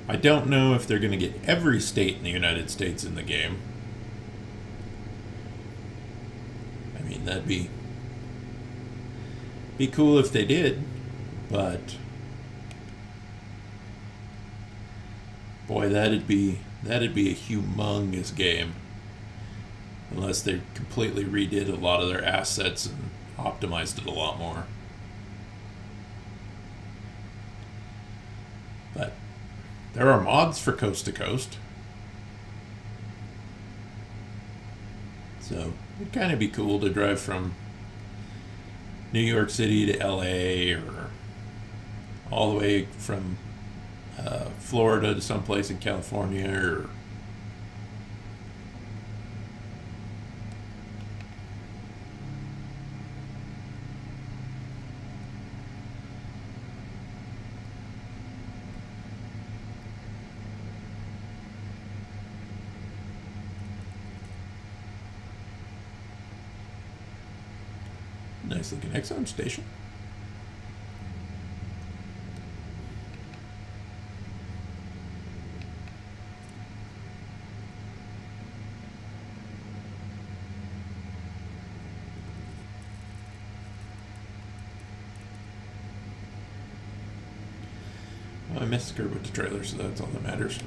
I don't know if they're going to get every state in the United States in the game. I mean, that'd be cool if they did, but boy, that'd be a humongous game. Unless they completely redid a lot of their assets and optimized it a lot more. But there are mods for Coast to Coast. So it'd kind of be cool to drive from New York City to LA, or all the way from Florida to someplace in California, or nice looking Exxon station. Well, I missed the curb with the trailer, so that's all that matters.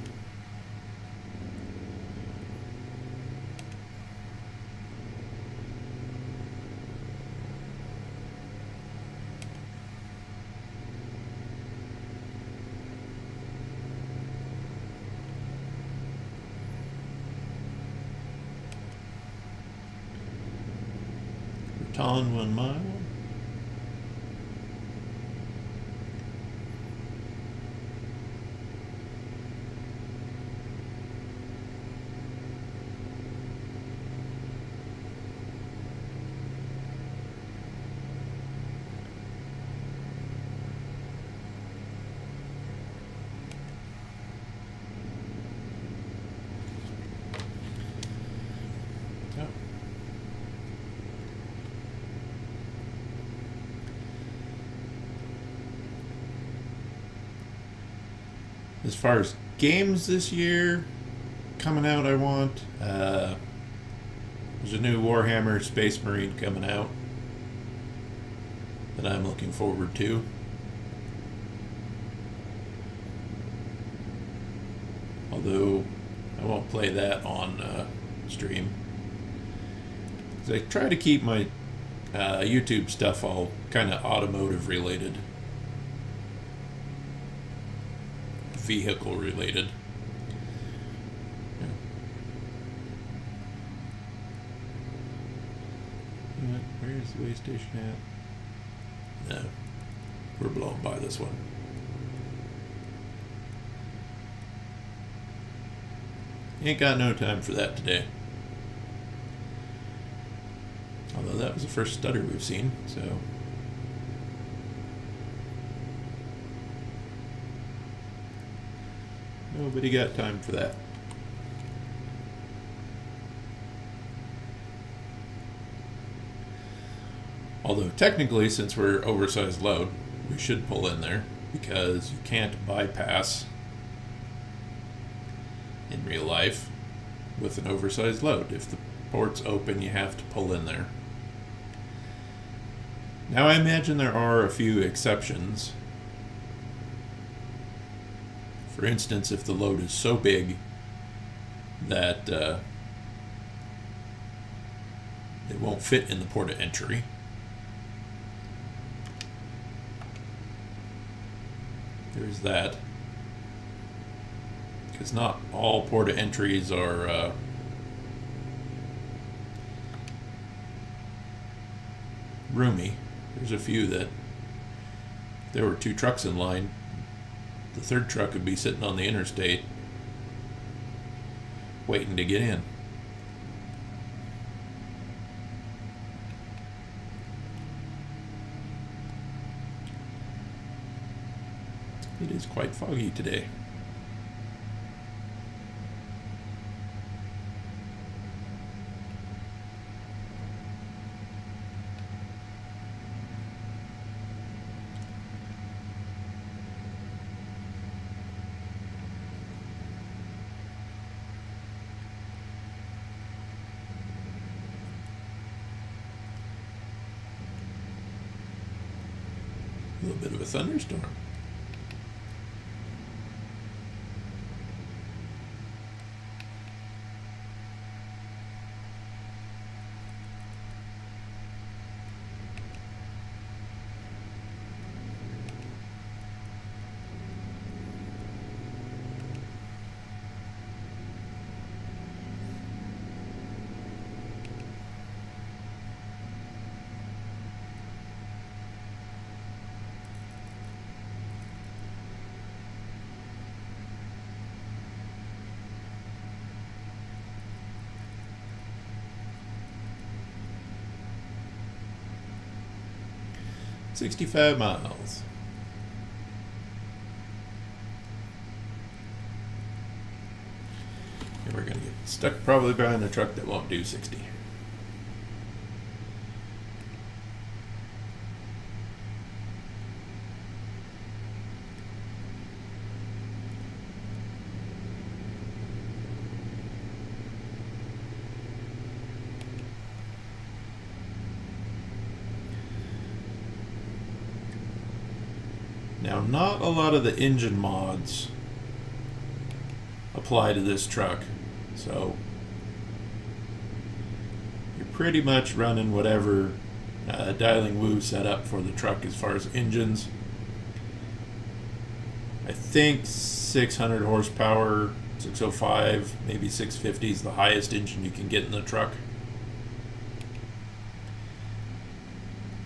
Raton 1 mile. As far as games this year coming out, I want, there's a new Warhammer Space Marine coming out that I'm looking forward to. Although I won't play that on stream, because I try to keep my YouTube stuff all kind of automotive related, vehicle related. Yeah. Where's the way station at? No, we're blowing by this one. Ain't got no time for that today. Although that was the first stutter we've seen, so. Nobody got time for that. Although technically, since we're oversized load, we should pull in there, because you can't bypass in real life with an oversized load. If the port's open, you have to pull in there. Now I imagine there are a few exceptions. For instance, if the load is so big that it won't fit in the port of entry. There's that. Because not all port of entries are roomy. There's a few that, if there were 2 trucks in line, the 3rd truck would be sitting on the interstate waiting to get in. It is quite foggy today. A little bit of a thunderstorm. $65 miles. And we're going to get stuck probably behind a truck that won't do 60. Now, not a lot of the engine mods apply to this truck, so you're pretty much running whatever dialing woo set up for the truck as far as engines. I think 600 horsepower, 605, maybe 650 is the highest engine you can get in the truck.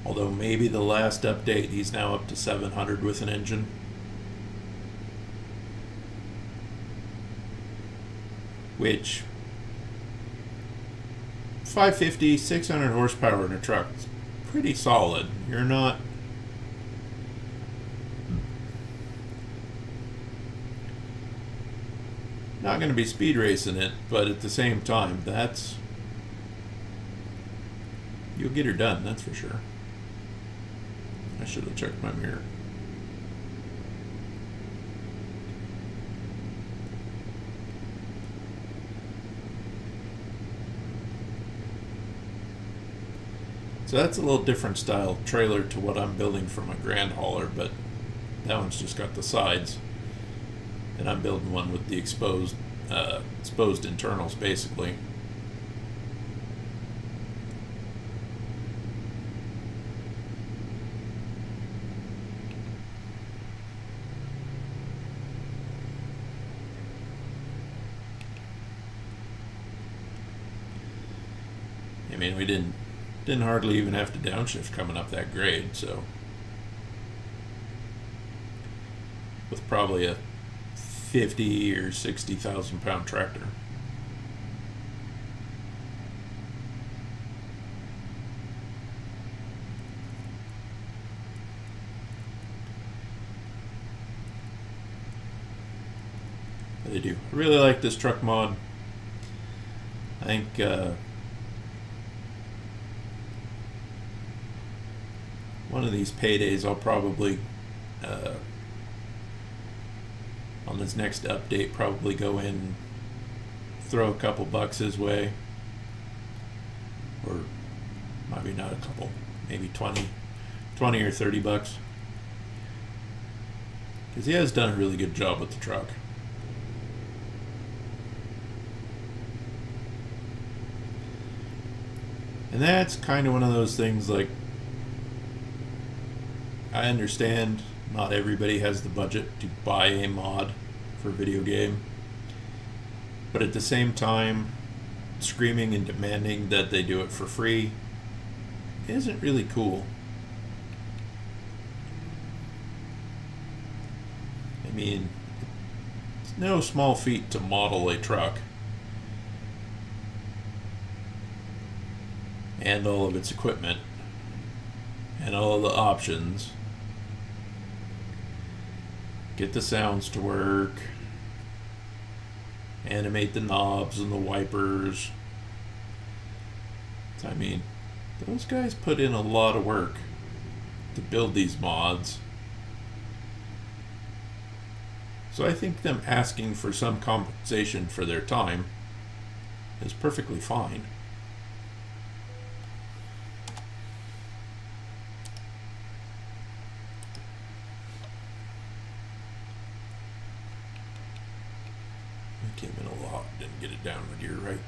Although maybe the last update, he's now up to 700 with an engine. Which, 550, 600 horsepower in a truck is pretty solid. You're not going to be speed racing it, but at the same time, you'll get her done, that's for sure. I should have checked my mirror. So that's a little different style trailer to what I'm building for my grand hauler, but that one's just got the sides, and I'm building one with the exposed internals basically. I mean, we didn't hardly even have to downshift coming up that grade, so with probably a 50 or 60,000 pound tractor. But I do. I really like this truck mod. I think one of these paydays I'll probably on this next update probably go in, throw a couple bucks his way, or maybe not a couple, maybe 20, $20 or $30. Because he has done a really good job with the truck. And that's kind of one of those things, like, I understand not everybody has the budget to buy a mod for a video game. But at the same time, screaming and demanding that they do it for free isn't really cool. I mean, it's no small feat to model a truck and all of its equipment and all of the options. Get the sounds to work, animate the knobs and the wipers. I mean, those guys put in a lot of work to build these mods. So I think them asking for some compensation for their time is perfectly fine. I came in a lot, didn't get it down with your right.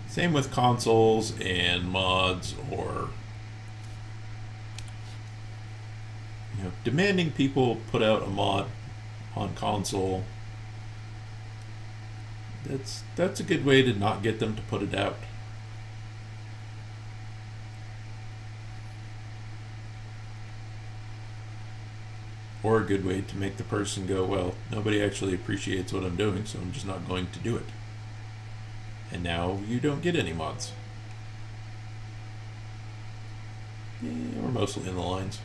Same with consoles and mods, or demanding people put out a mod on console. That's a good way to not get them to put it out. Or a good way to make the person go, well, nobody actually appreciates what I'm doing, so I'm just not going to do it. And now you don't get any mods. Yeah, we're mostly in the lines.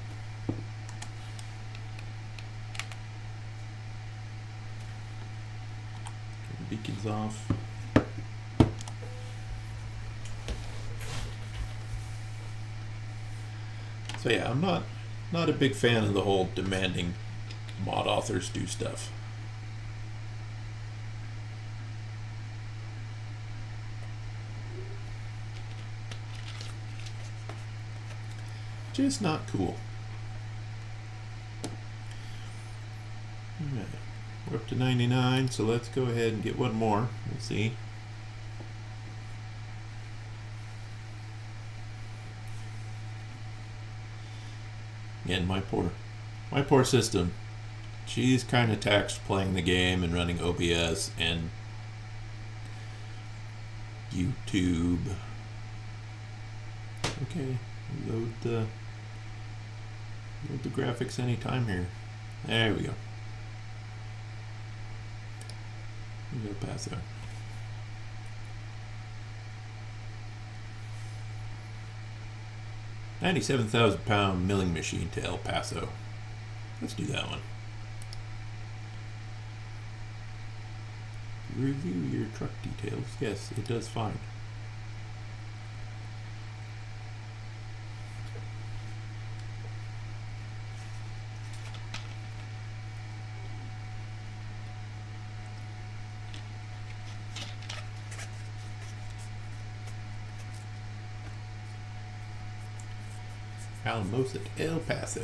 Beacons off. So yeah, I'm not a big fan of the whole demanding mod authors do stuff. Just not cool. Alright. We're up to 99, so let's go ahead and get one more. We'll see. Again, my poor system. She's kind of taxed playing the game and running OBS and YouTube. Okay, load the graphics anytime here. There we go. We go past there. £97,000 milling machine to El Paso. Let's do that one. Review your truck details. Yes, it does fine. Alamos at El Paso.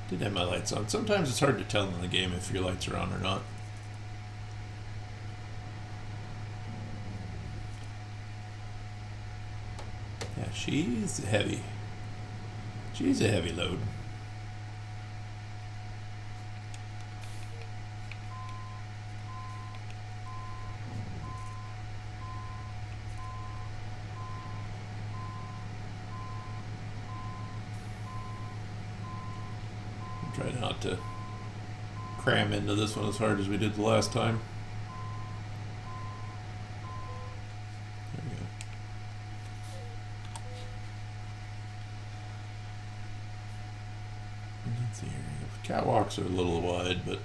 Did have my lights on. Sometimes it's hard to tell in the game if your lights are on or not. Yeah, she's heavy. She's a heavy load. Try not to cram into this one as hard as we did the last time. There we go. Let's see here. Catwalks are a little wide, but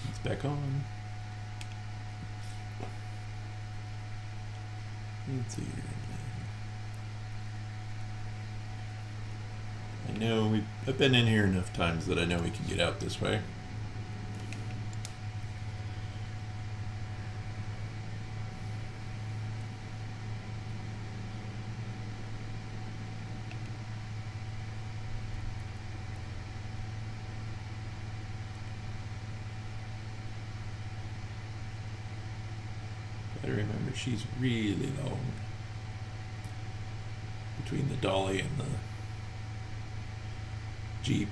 it's back on. Let's see here. I know I've been in here enough times that I know we can get out this way. Gotta remember she's really long between the dolly and the Jeep.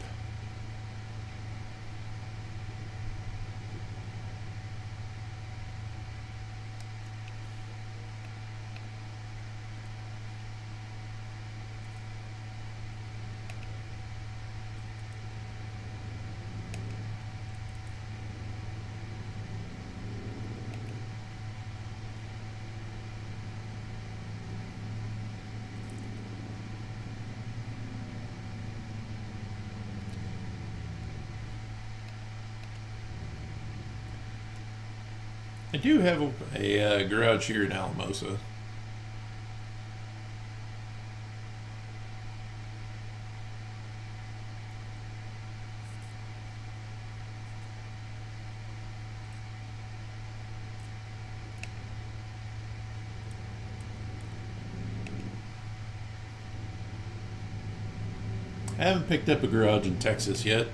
I do have a garage here in Alamosa. I haven't picked up a garage in Texas yet,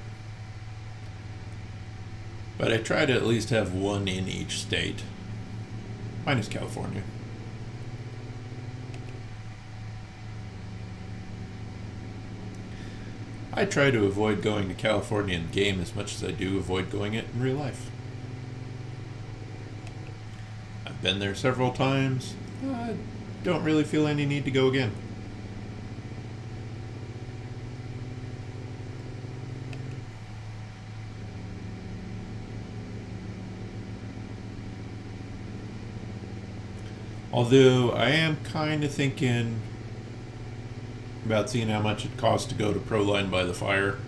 but I try to at least have one in each state, minus California. I try to avoid going to California in game as much as I do avoid going it in real life. I've been there several times. I don't really feel any need to go again. Although I am kind of thinking about seeing how much it costs to go to Proline by the Fire.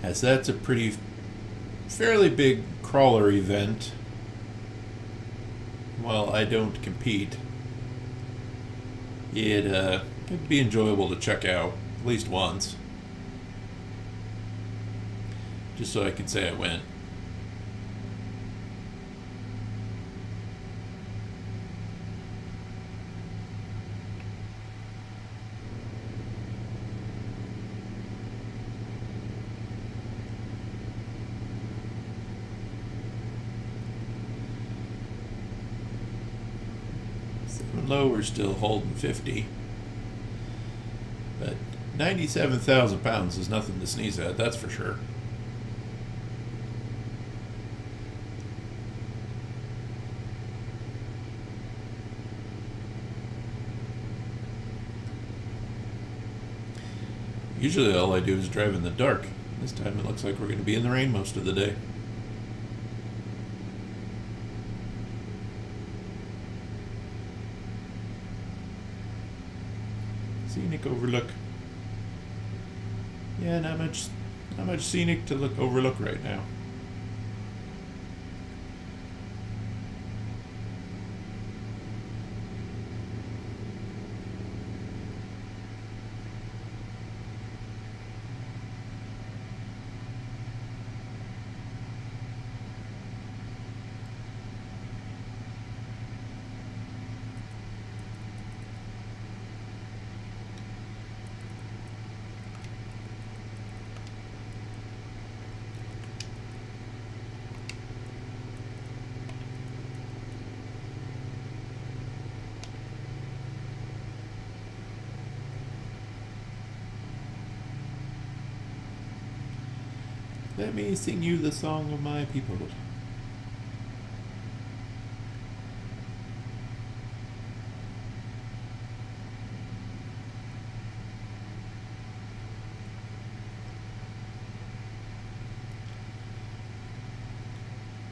As that's a fairly big crawler event. While I don't compete, it'd be enjoyable to check out at least once. Just so I could say I went. Seven low, we're still holding 50. But 97,000 pounds is nothing to sneeze at, that's for sure. Usually all I do is drive in the dark. This time it looks like we're going to be in the rain most of the day. Scenic overlook. Yeah, not much scenic to overlook right now. Let me sing you the song of my people.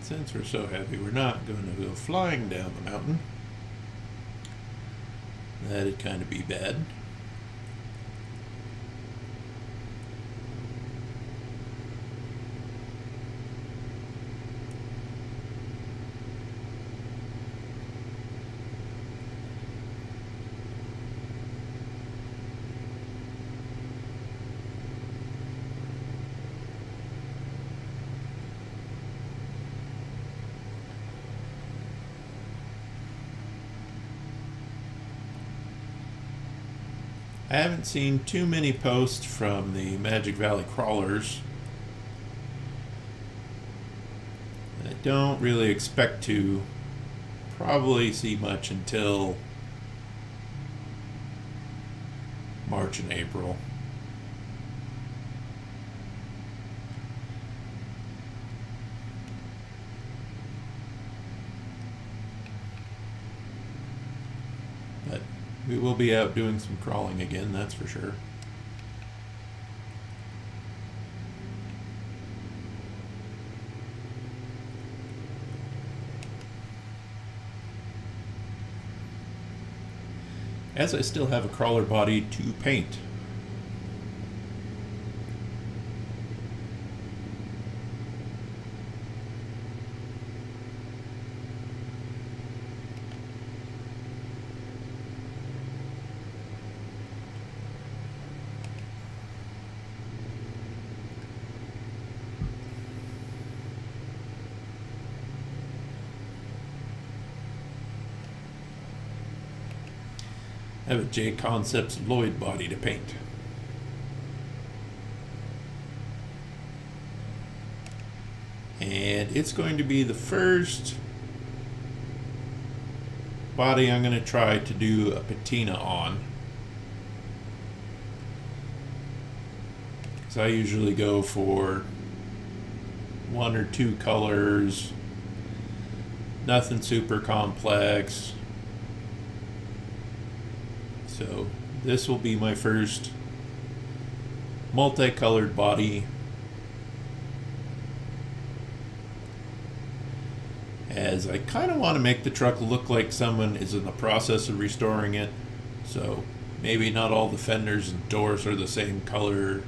Since we're so heavy, we're not going to go flying down the mountain. That'd kind of be bad. I haven't seen too many posts from the Magic Valley crawlers. I don't really expect to probably see much until March and April. But we will be out doing some crawling again, that's for sure. As I still have a crawler body to paint. I have a J Concepts Lloyd body to paint. And it's going to be the first body I'm going to try to do a patina on. Because I usually go for 1 or 2 colors, nothing super complex. So this will be my first multicolored body. As I kind of want to make the truck look like someone is in the process of restoring it. So maybe not all the fenders and doors are the same color.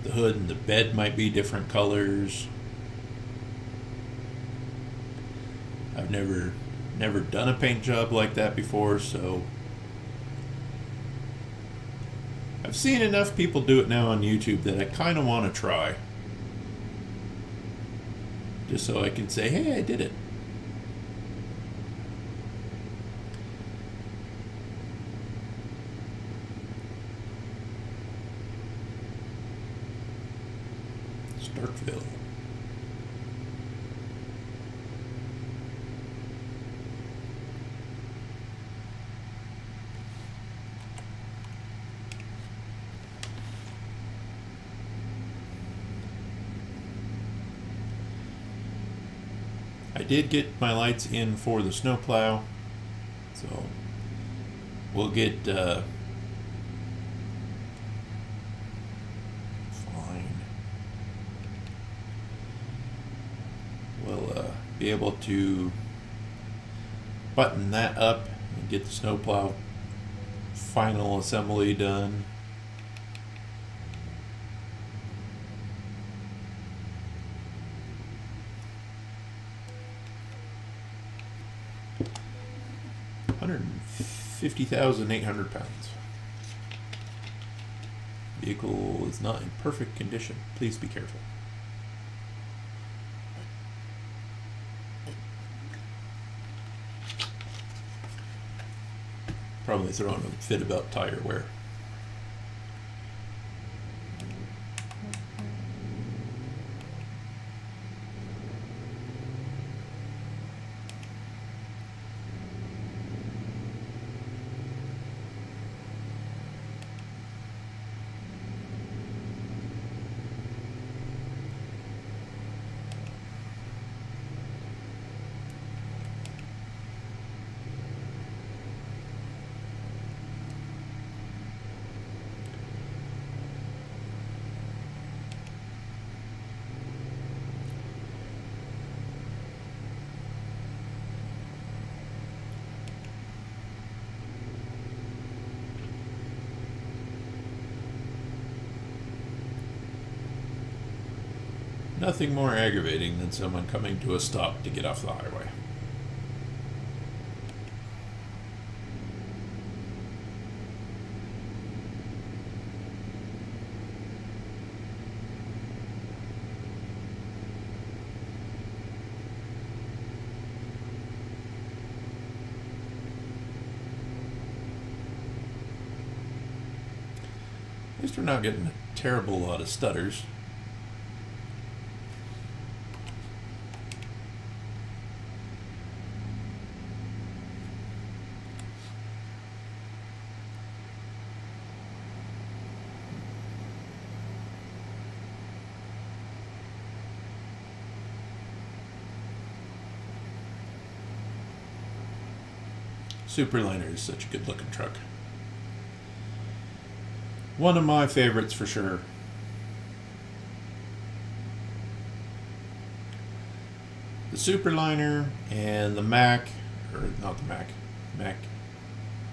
The hood and the bed might be different colors. I've never done a paint job like that before, so I've seen enough people do it now on YouTube that I kind of want to try. Just so I can say, hey, I did it. Starkville. I did get my lights in for the snowplow, so we'll get fine. We'll be able to button that up and get the snowplow final assembly done. £150,800. Vehicle is not in perfect condition. Please be careful. Probably throwing a fit about tire wear. Nothing more aggravating than someone coming to a stop to get off the highway. At least we're not getting a terrible lot of stutters. Superliner is such a good looking truck. One of my favorites for sure. The Superliner and the Mack, or not the Mack, Mack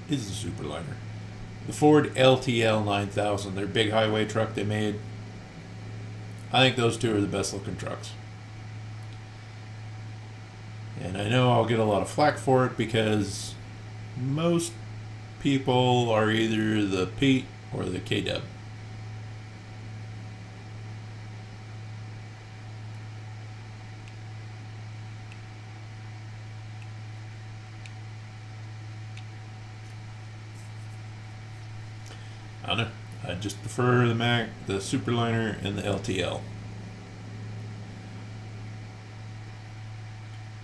is the Superliner. The Ford LTL 9000, their big highway truck they made. I think those two are the best looking trucks. And I know I'll get a lot of flack for it because most people are either the Pete or the K-Dub. I don't know. I just prefer the Mack, the Superliner, and the LTL.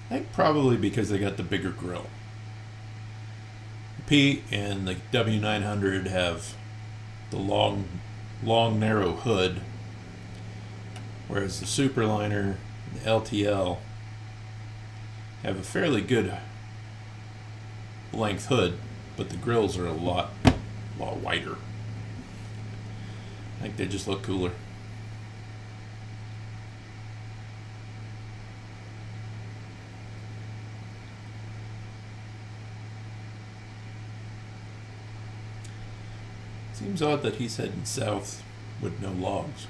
I think probably because they got the bigger grill. The Pete and the W900 have the long, narrow hood, whereas the Superliner and the LTL have a fairly good length hood, but the grills are a lot wider. I think they just look cooler. Seems odd that he's heading south with no logs.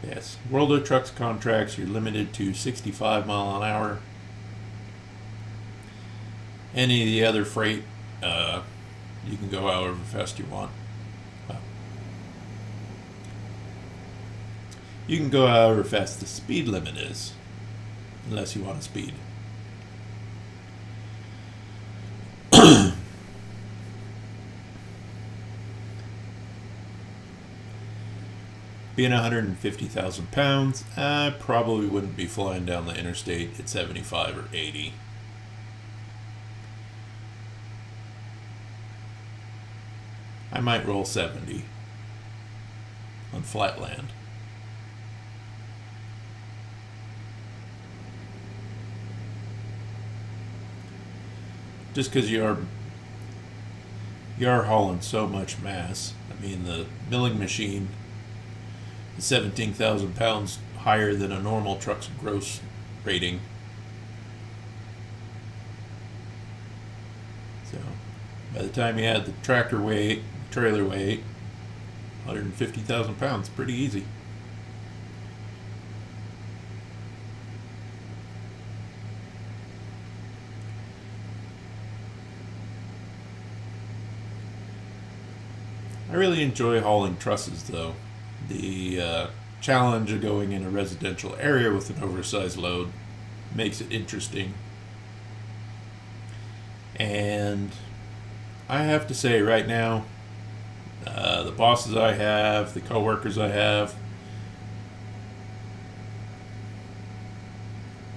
Yes, World of Trucks contracts, you're limited to 65 mile an hour. Any of the other freight, you can go however fast you want. Well, you can go however fast the speed limit is, unless you want to speed. Being 150,000 pounds, I probably wouldn't be flying down the interstate at 75 or 80. I might roll 70 on flat land. Just because you're hauling so much mass. I mean, the milling machine is 17,000 pounds higher than a normal truck's gross rating. So by the time you add the tractor weight, trailer weight, 150,000 pounds, pretty easy. I really enjoy hauling trusses though. The challenge of going in a residential area with an oversized load makes it interesting. And I have to say right now, the bosses I have, the coworkers I have,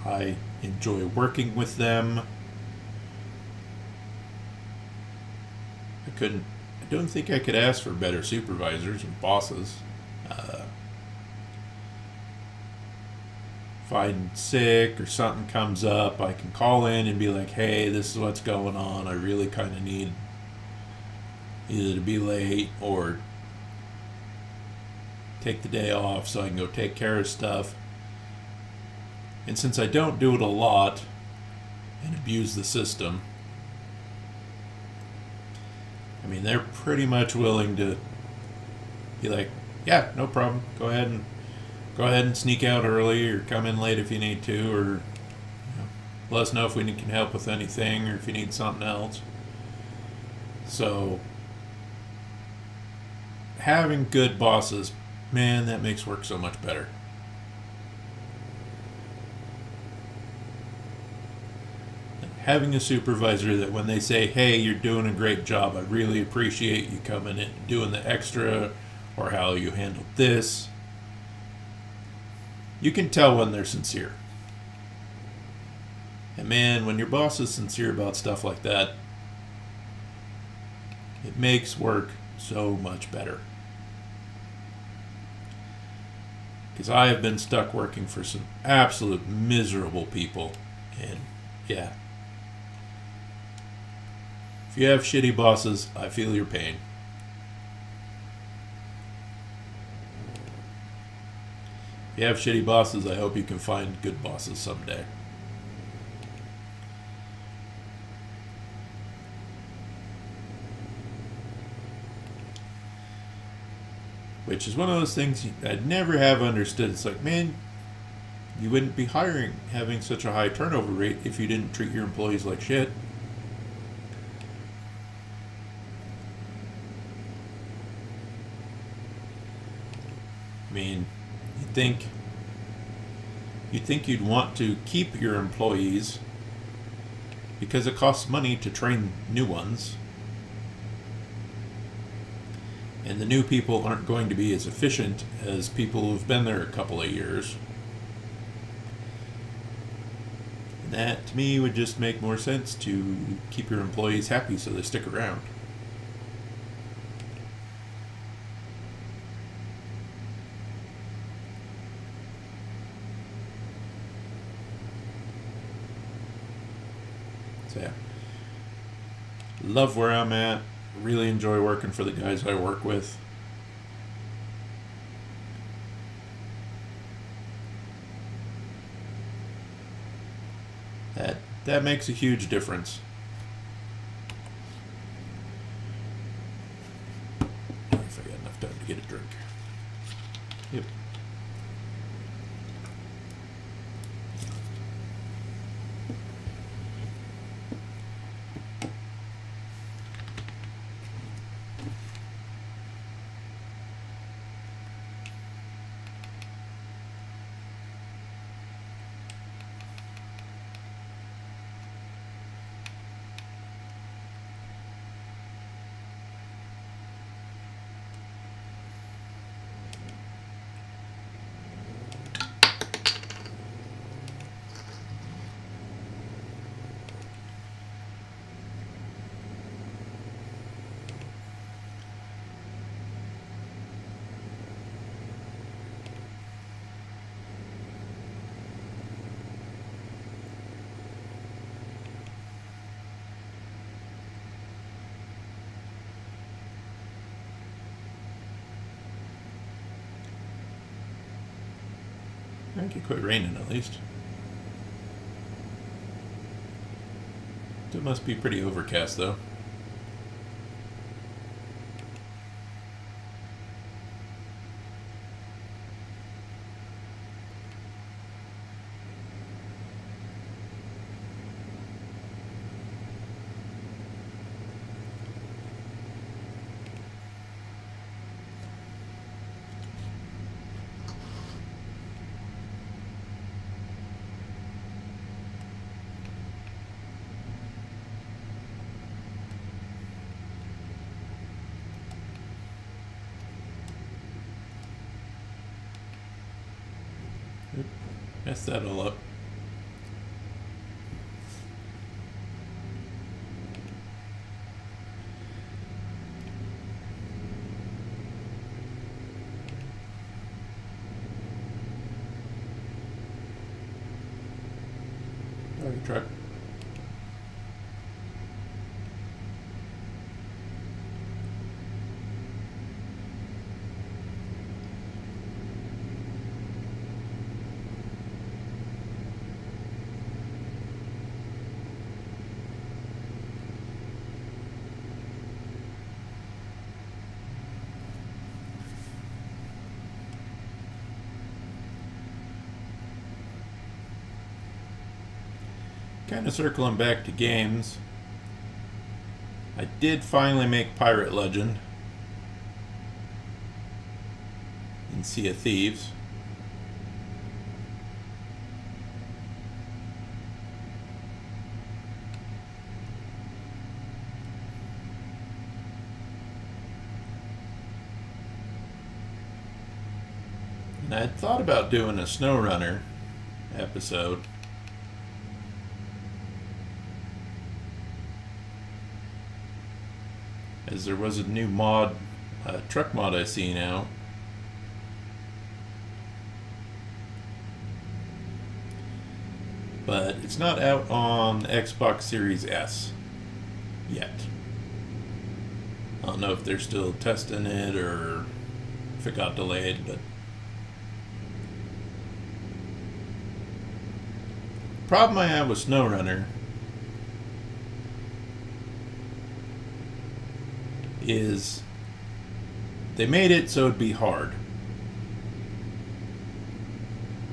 I enjoy working with them. I don't think I could ask for better supervisors and bosses. If I'm sick or something comes up, I can call in and be like, hey, this is what's going on. I really kind of need either to be late or take the day off so I can go take care of stuff. And since I don't do it a lot and abuse the system, I mean, they're pretty much willing to be like, yeah, no problem. Go ahead and sneak out early, or come in late if you need to, or let us know if we can help with anything, or if you need something else. So having good bosses, man, that makes work so much better. Having a supervisor that when they say, hey, you're doing a great job, I really appreciate you coming in, doing the extra, or how you handled this, you can tell when they're sincere. And man, when your boss is sincere about stuff like that, it makes work so much better. Because I have been stuck working for some absolute miserable people. And yeah, if you have shitty bosses, I feel your pain. If you have shitty bosses, I hope you can find good bosses someday. Which is one of those things I'd never have understood. It's like, man, you wouldn't be having such a high turnover rate if you didn't treat your employees like shit. I mean, you'd think you'd want to keep your employees because it costs money to train new ones. And the new people aren't going to be as efficient as people who've been there a couple of years. And that, to me, would just make more sense to keep your employees happy so they stick around. So yeah, love where I'm at. Really enjoy working for the guys I work with. That makes a huge difference. If I got enough time to get a drink. Yep. I think it quit raining at least. It must be pretty overcast though. Mess that all up. Sorry, truck. kind of circling back to games, I did finally make Pirate Legend in Sea of Thieves. And I thought about doing a SnowRunner episode. As there was a new mod, truck mod I see now. But it's not out on the Xbox Series S yet. I don't know if they're still testing it or if it got delayed, but the problem I have with SnowRunner is they made it so it'd be hard.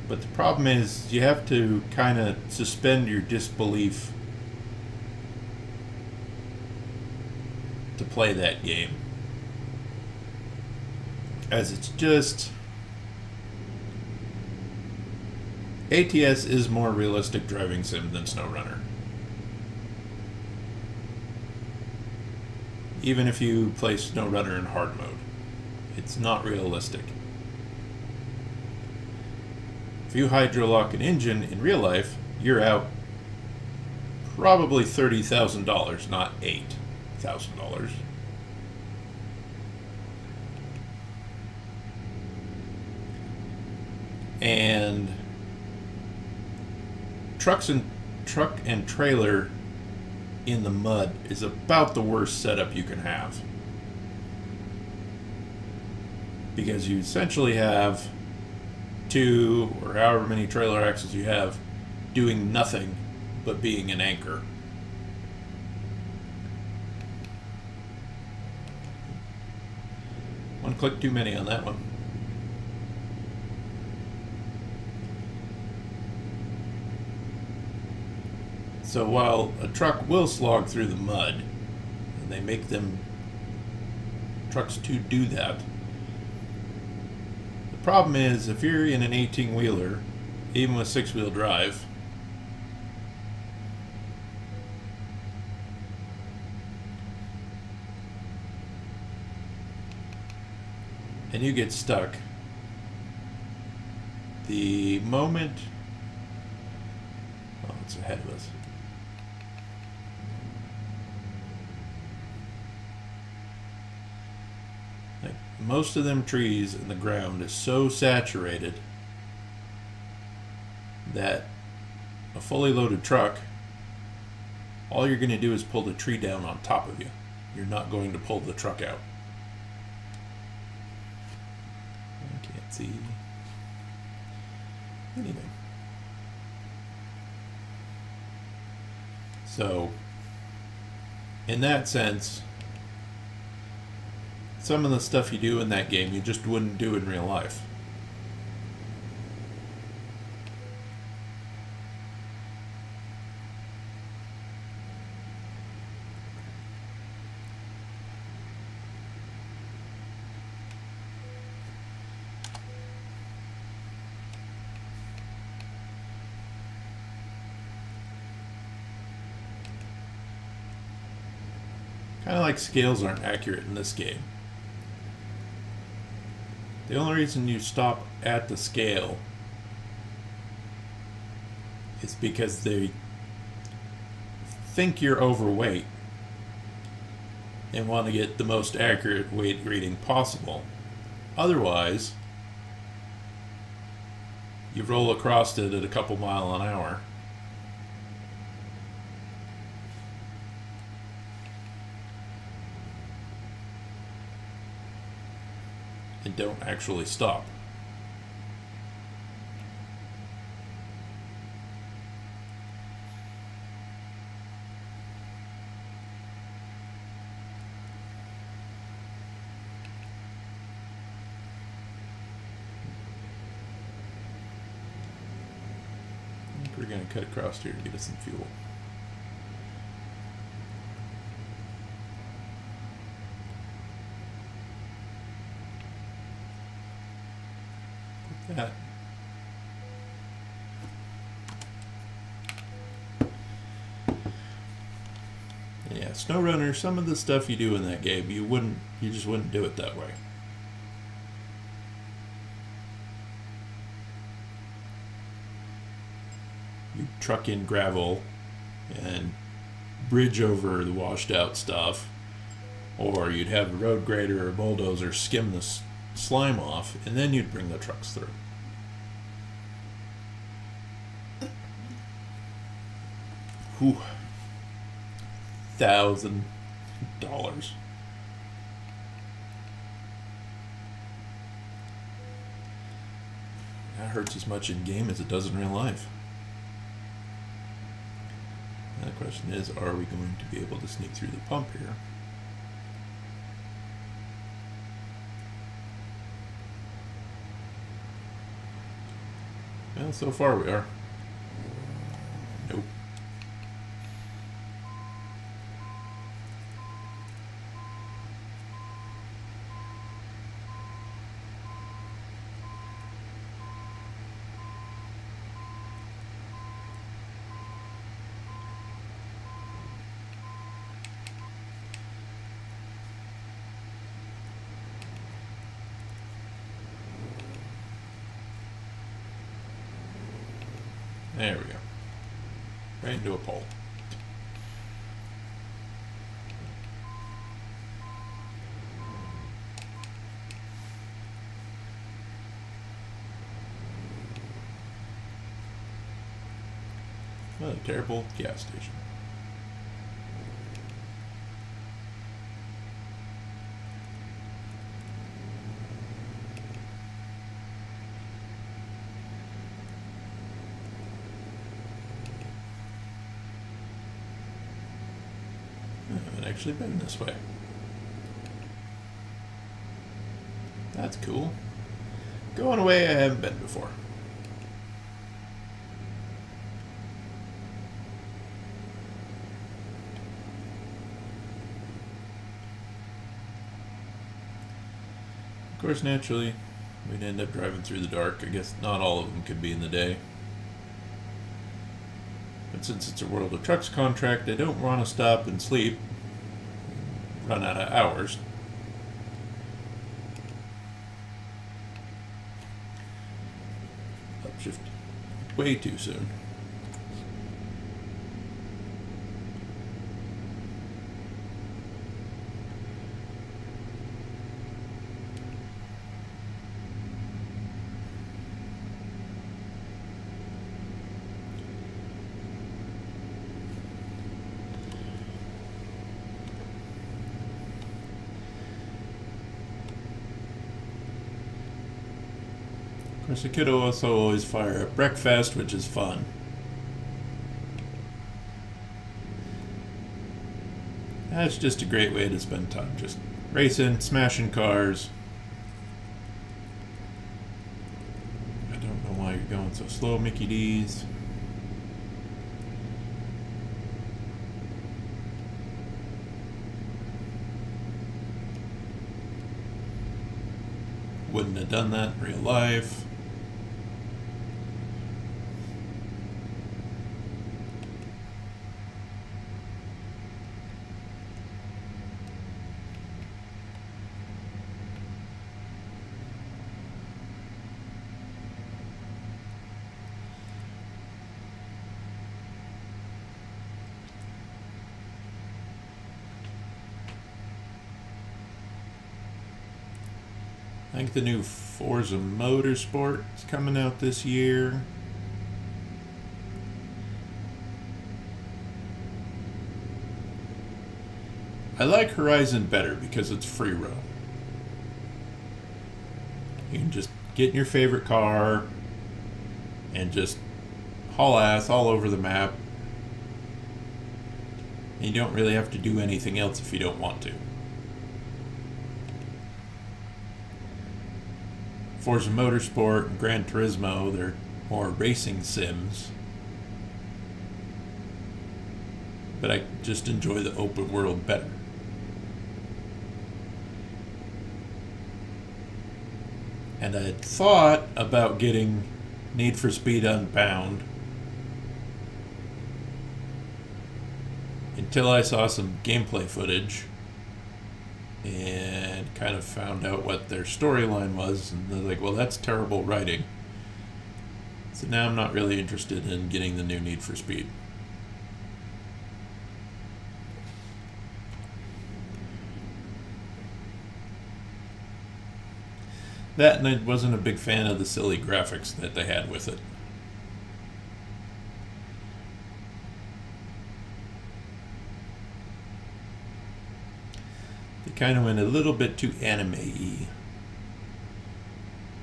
But the problem is you have to kind of suspend your disbelief to play that game. As it's just... ATS is more realistic driving sim than SnowRunner. Even if you play SnowRunner in hard mode, it's not realistic. If you hydrolock an engine in real life, you're out probably $30,000, not $8,000. And truck and trailer in the mud is about the worst setup you can have, because you essentially have 2 or however many trailer axles you have doing nothing but being an anchor. One click too many on that one. So while a truck will slog through the mud, and they make them trucks to do that, the problem is if you're in an 18-wheeler, even with 6-wheel drive, and you get stuck, the moment... Oh, it's ahead of us. Most of them trees in the ground is so saturated that a fully loaded truck, all you're going to do is pull the tree down on top of you. You're not going to pull the truck out. I can't see anything. So, in that sense, some of the stuff you do in that game you just wouldn't do in real life. Kind of like scales aren't accurate in this game. The only reason you stop at the scale is because they think you're overweight and want to get the most accurate weight reading possible. Otherwise, you roll across it at a couple mile an hour. And don't actually stop. I think we're going to cut across here to get us some fuel. Yeah. Yeah, SnowRunner, some of the stuff you do in that game, you just wouldn't do it that way. You truck in gravel and bridge over the washed out stuff, or you'd have a road grader or a bulldozer skim the slime off, and then you'd bring the trucks through. Whew. $1,000. That hurts as much in game as it does in real life. Now the question is, are we going to be able to sneak through the pump here? Well, so far we are. Nope. There we go. Right into a pole. What a terrible gas station. I haven't actually been this way. That's cool. Going away I haven't been before. Of course, naturally, we'd end up driving through the dark. I guess not all of them could be in the day. But since it's a World of Trucks contract, I don't want to stop and sleep. Run out of hours. Upshift way too soon. Of course, I could also always fire up breakfast, which is fun. That's just a great way to spend time. Just racing, smashing cars. I don't know why you're going so slow, Mickey D's. Wouldn't have done that in real life. I think the new Forza Motorsport is coming out this year. I like Horizon better because it's free roam. You can just get in your favorite car and just haul ass all over the map. And you don't really have to do anything else if you don't want to. Forza Motorsport and Gran Turismo, they're more racing sims. But I just enjoy the open world better. And I had thought about getting Need for Speed Unbound until I saw some gameplay footage and kind of found out what their storyline was, and they're like, well, that's terrible writing. So now I'm not really interested in getting the new Need for Speed. That, and I wasn't a big fan of the silly graphics that they had with it. They kind of went a little bit too anime-y.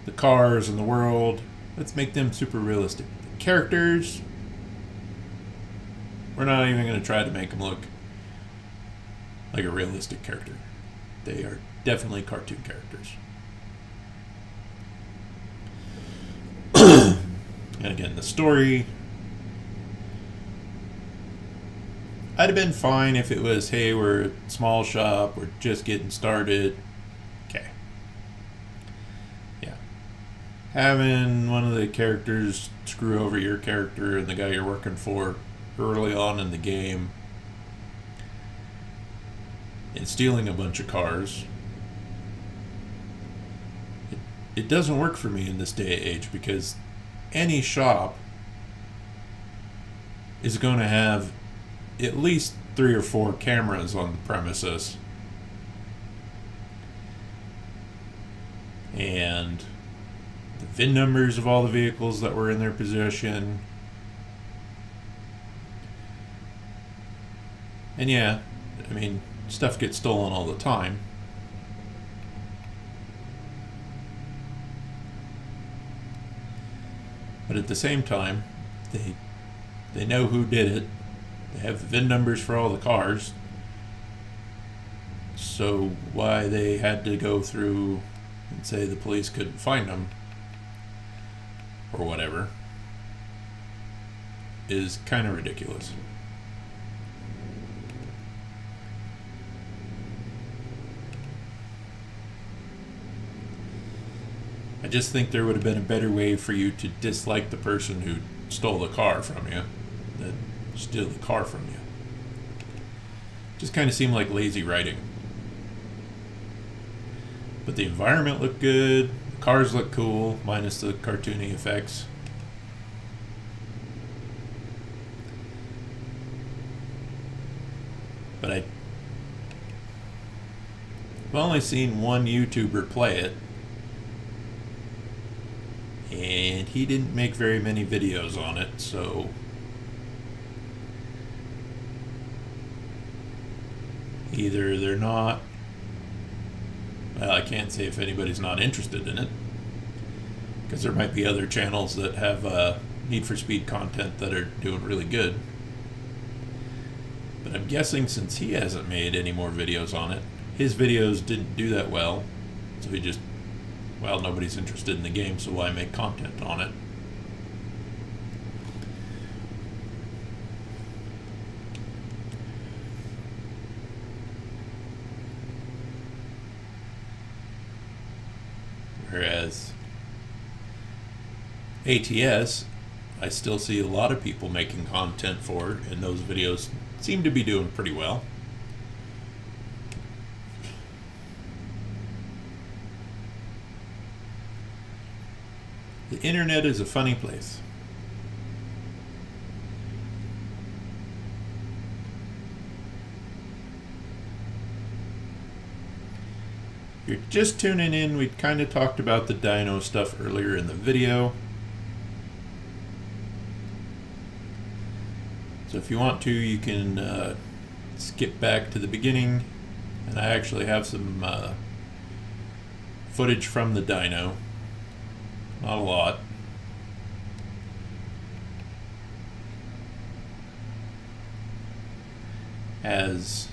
The cars and the world, let's make them super realistic. The characters, we're not even going to try to make them look like a realistic character. They are definitely cartoon characters. And again, the story, I'd have been fine if it was, hey, we're a small shop, we're just getting started. Okay. Yeah. Having one of the characters screw over your character and the guy you're working for early on in the game and stealing a bunch of cars, it doesn't work for me in this day and age, because any shop is going to have at least 3 or 4 cameras on the premises, and the VIN numbers of all the vehicles that were in their possession. And yeah, I mean, stuff gets stolen all the time. But at the same time, they know who did it. They have the VIN numbers for all the cars. So why they had to go through and say the police couldn't find them or whatever is kind of ridiculous. I just think there would have been a better way for you to dislike the person who stole the car from you than steal the car from you. Just kind of seemed like lazy writing. But the environment looked good, the cars looked cool, minus the cartoony effects. But I've only seen one YouTuber play it, and he didn't make very many videos on it, so either they're not, well, I can't say if anybody's not interested in it, because there might be other channels that have Need for Speed content that are doing really good. But I'm guessing since he hasn't made any more videos on it, his videos didn't do that well, so he just, well, nobody's interested in the game, so why make content on it? Whereas ATS, I still see a lot of people making content for, and those videos seem to be doing pretty well. The internet is a funny place. If you're just tuning in, we kind of talked about the dyno stuff earlier in the video. So if you want to, you can skip back to the beginning, and I actually have some footage from the dyno. Not a lot. As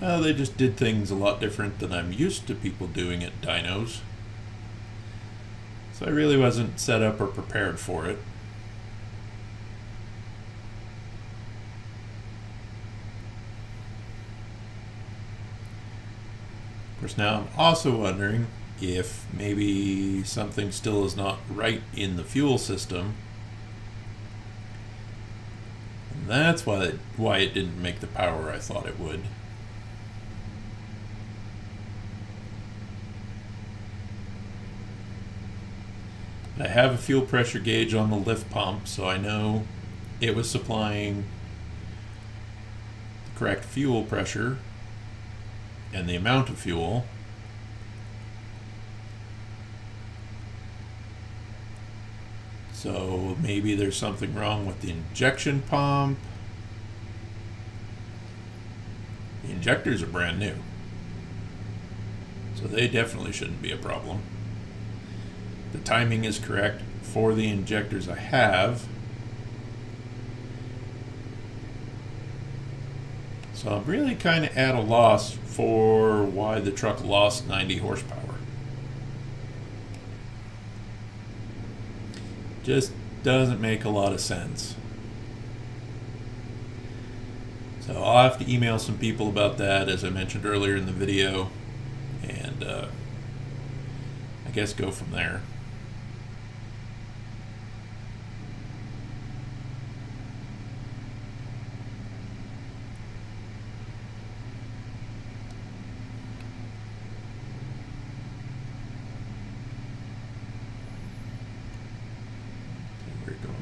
well, they just did things a lot different than I'm used to people doing at dynos. So I really wasn't set up or prepared for it. Of course, now I'm also wondering if maybe something still is not right in the fuel system. And that's why it didn't make the power I thought it would. I have a fuel pressure gauge on the lift pump, so I know it was supplying the correct fuel pressure and the amount of fuel. So maybe there's something wrong with the injection pump. The injectors are brand new, so they definitely shouldn't be a problem. The timing is correct for the injectors I have. So I'm really kind of at a loss for why the truck lost 90 horsepower. Just doesn't make a lot of sense. So I'll have to email some people about that, as I mentioned earlier in the video, and I guess go from there.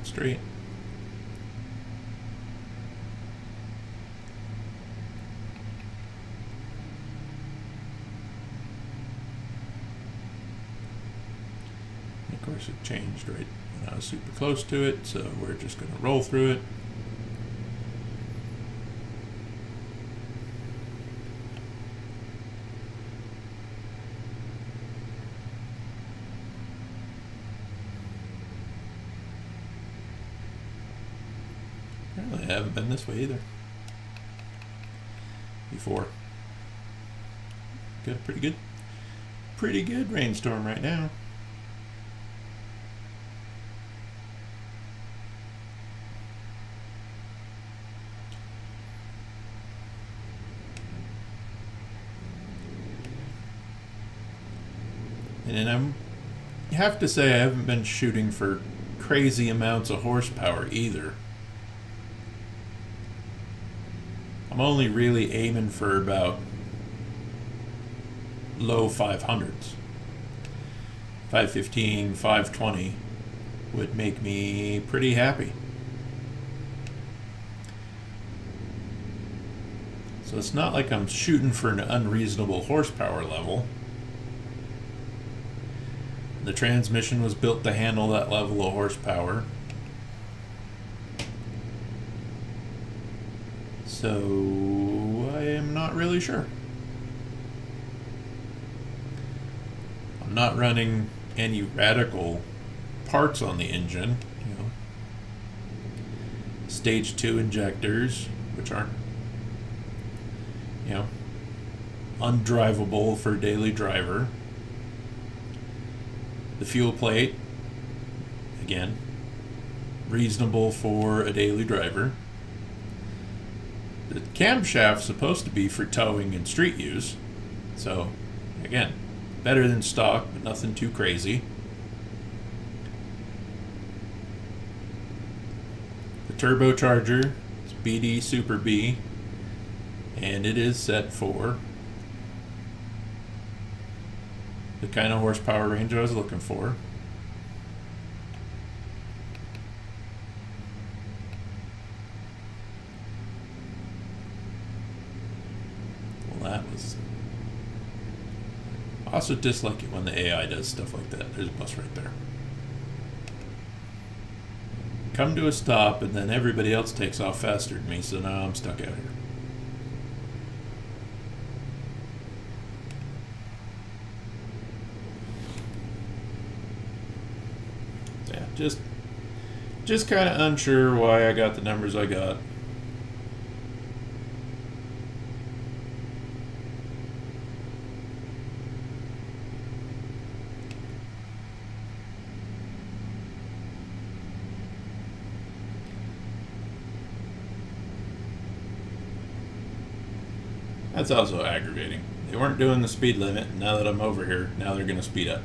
Straight. Of course, it changed right when I was super close to it, so we're just going to roll through it. Apparently I haven't been this way either before. Good, pretty good rainstorm right now. And then I have to say I haven't been shooting for crazy amounts of horsepower either. I'm only really aiming for about low 500s. 515, 520 would make me pretty happy. So it's not like I'm shooting for an unreasonable horsepower level. The transmission was built to handle that level of horsepower. So I am not really sure. I'm not running any radical parts on the engine. Stage 2 injectors, which aren't, undrivable for a daily driver. The fuel plate, again, reasonable for a daily driver. The camshaft's supposed to be for towing and street use. So, again, better than stock, but nothing too crazy. The turbocharger is BD Super B, and it is set for the kind of horsepower range I was looking for. That was. I also dislike it when the AI does stuff like that. There's a bus right there. Come to a stop, and then everybody else takes off faster than me, so now I'm stuck out here. So yeah, just kind of unsure why I got the numbers I got. That's also aggravating. They weren't doing the speed limit, and now that I'm over here, now they're going to speed up.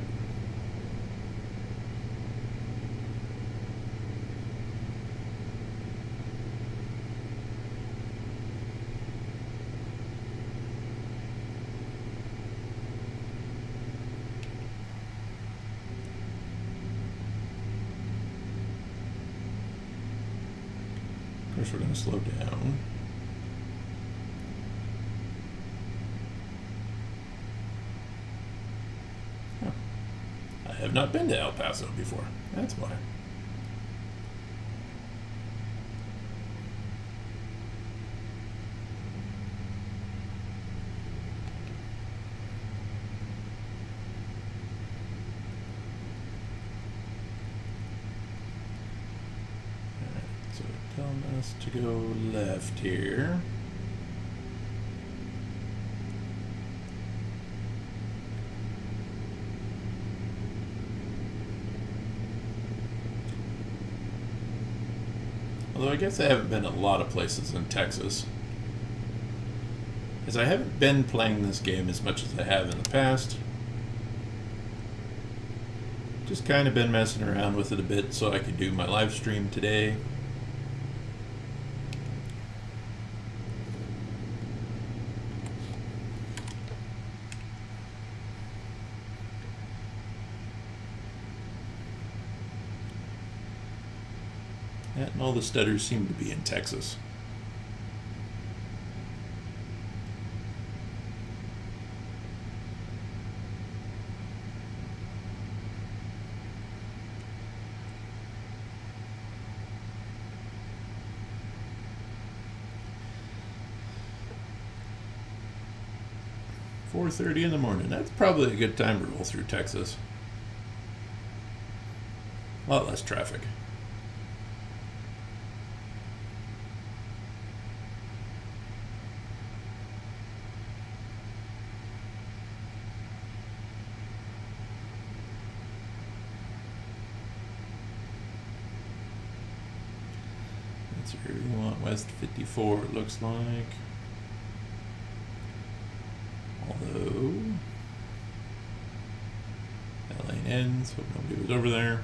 Of course, we're going to slow down. I have not been to El Paso before. That's why. Alright, so telling us to go left here. Although I guess I haven't been a lot of places in Texas, as I haven't been playing this game as much as I have in the past. Just kind of been messing around with it a bit so I could do my live stream today. And all the stutters seem to be in Texas. "4:30 in the morning. That's probably a good time to roll through Texas. A lot less traffic. That's where we want West 54, it looks like. Although that lane ends, hope nobody was over there.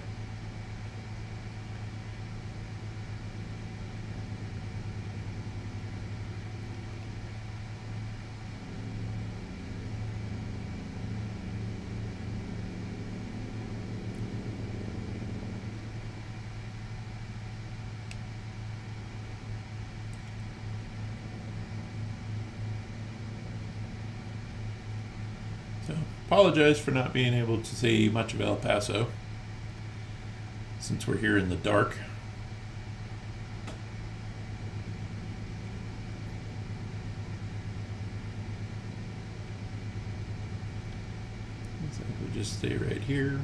So, apologize for not being able to see much of El Paso since we're here in the dark. Looks like we'll just stay right here.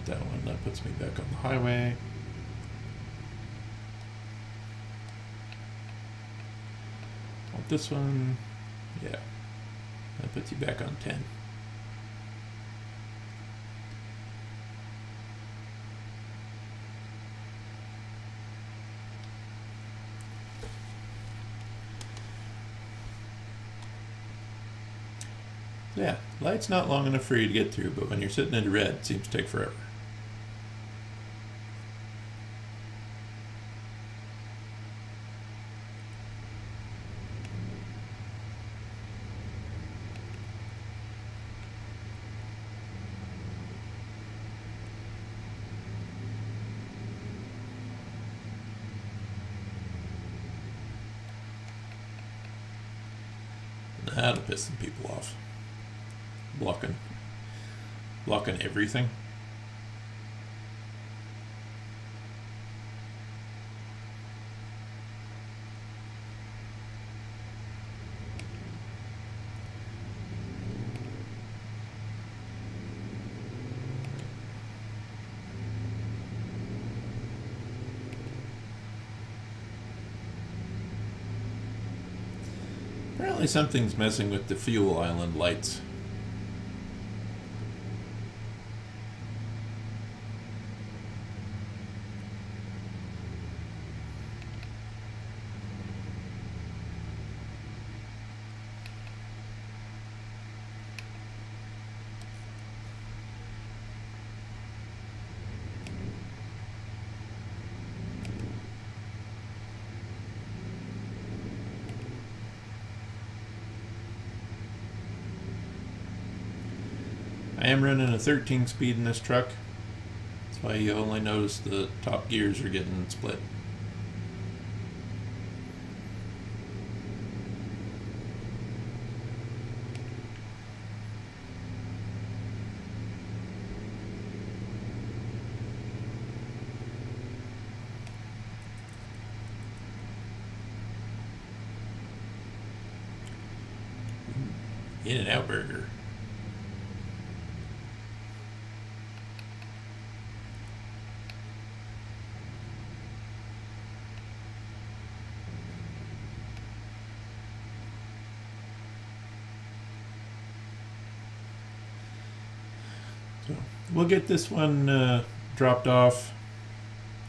That one, that puts me back on the highway. Want this one? Yeah, that puts you back on 10. Yeah, light's not long enough for you to get through, but when you're sitting into red, it seems to take forever. That'll piss some people off. Blocking everything. Apparently something's messing with the fuel island lights. I am running a 13 speed in this truck. That's why you only notice the top gears are getting split. In-N-Out burger. So we'll get this one dropped off,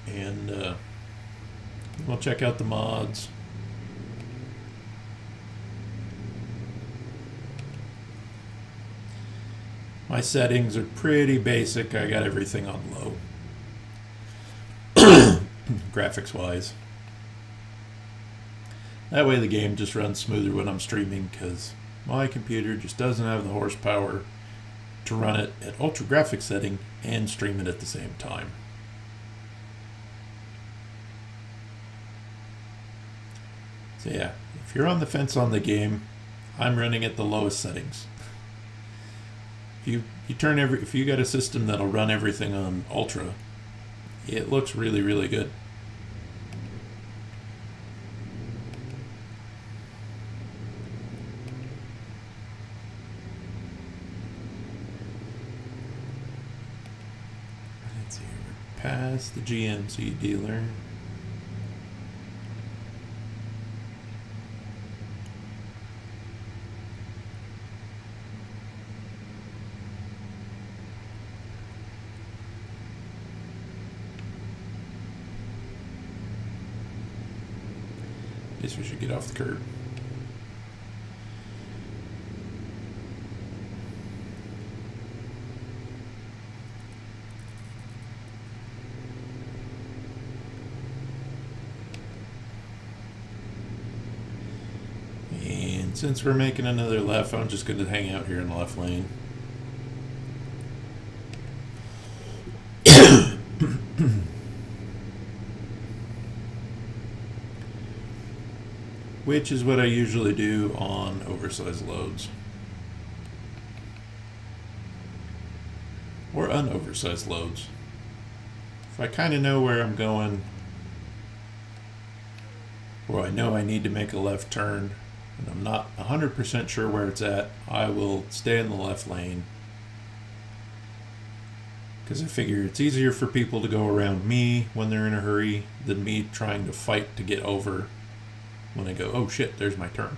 and we'll check out the mods. My settings are pretty basic. I got everything on low, graphics wise. That way the game just runs smoother when I'm streaming, because my computer just doesn't have the horsepower to run it at ultra graphics setting and stream it at the same time. So yeah, if you're on the fence on the game, I'm running at the lowest settings. If you got a system that'll run everything on ultra, it looks really, really good. Let's see, we're past the GMC dealer. Guess we should get off the curb. And since we're making another left, I'm just going to hang out here in the left lane. Which is what I usually do on oversized loads. Or unoversized loads. If I kind of know where I'm going, or I know I need to make a left turn, and I'm not 100% sure where it's at, I will stay in the left lane. Because I figure it's easier for people to go around me when they're in a hurry than me trying to fight to get over when I go, oh shit, there's my turn.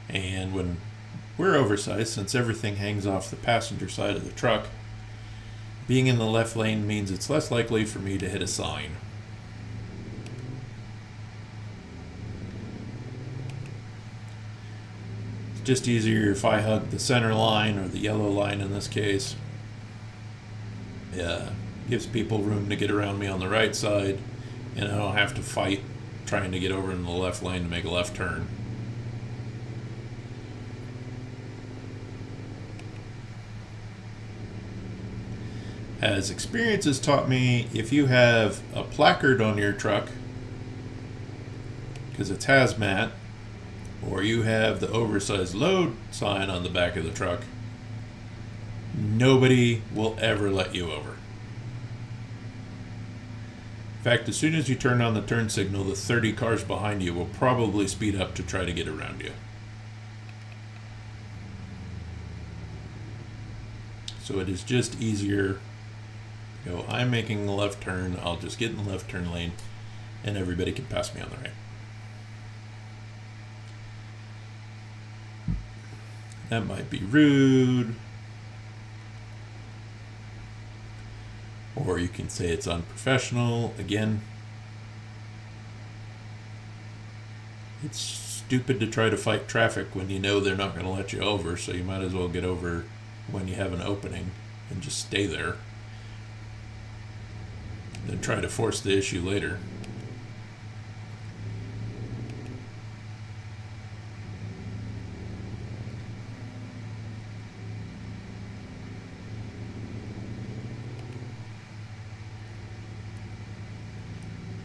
And when we're oversized, since everything hangs off the passenger side of the truck, being in the left lane means it's less likely for me to hit a sign. It's just easier if I hug the center line, or the yellow line in this case. Gives people room to get around me on the right side, and I don't have to fight trying to get over in the left lane to make a left turn. As experience has taught me, if you have a placard on your truck, because it's hazmat, or you have the oversized load sign on the back of the truck, nobody will ever let you over. In fact, as soon as you turn on the turn signal, the 30 cars behind you will probably speed up to try to get around you. So it is just easier to go, I'm making the left turn, I'll just get in the left turn lane, and everybody can pass me on the right. That might be rude. Or you can say it's unprofessional. Again, it's stupid to try to fight traffic when you know they're not going to let you over, so you might as well get over when you have an opening and just stay there. Then try to force the issue later.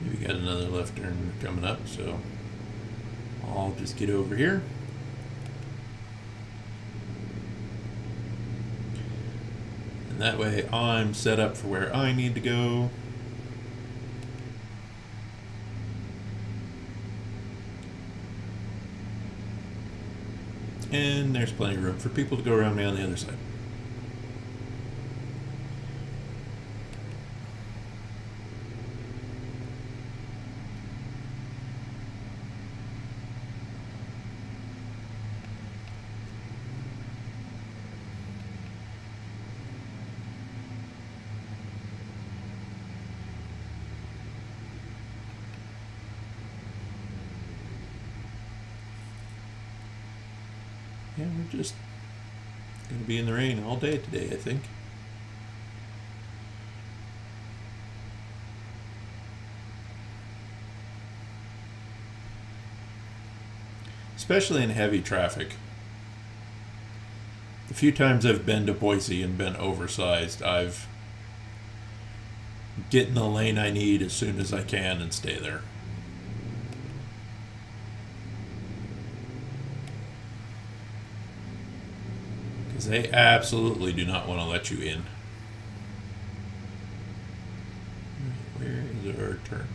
We got another left turn coming up, so I'll just get over here. And that way I'm set up for where I need to go. And there's plenty of room for people to go around me on the other side. Yeah, we're just going to be in the rain all day today, I think. Especially in heavy traffic. The few times I've been to Boise and been oversized, I've get in the lane I need as soon as I can and stay there. Because they absolutely do not want to let you in. Where is our turn?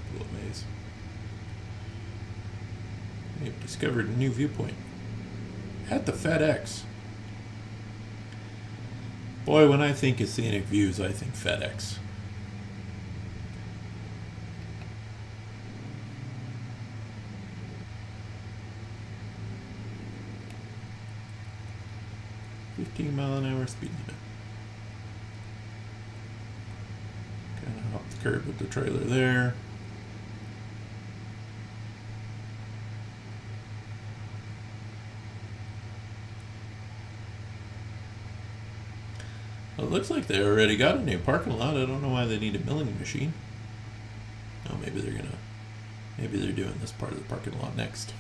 A little maze. We've discovered a new viewpoint. At the FedEx. Boy, when I think of scenic views, I think FedEx. .15-mile-an-hour speed limit. Kind of off the curb with the trailer there. Well, it looks like they already got a new parking lot. I don't know why they need a milling machine. Oh, maybe they're doing this part of the parking lot next.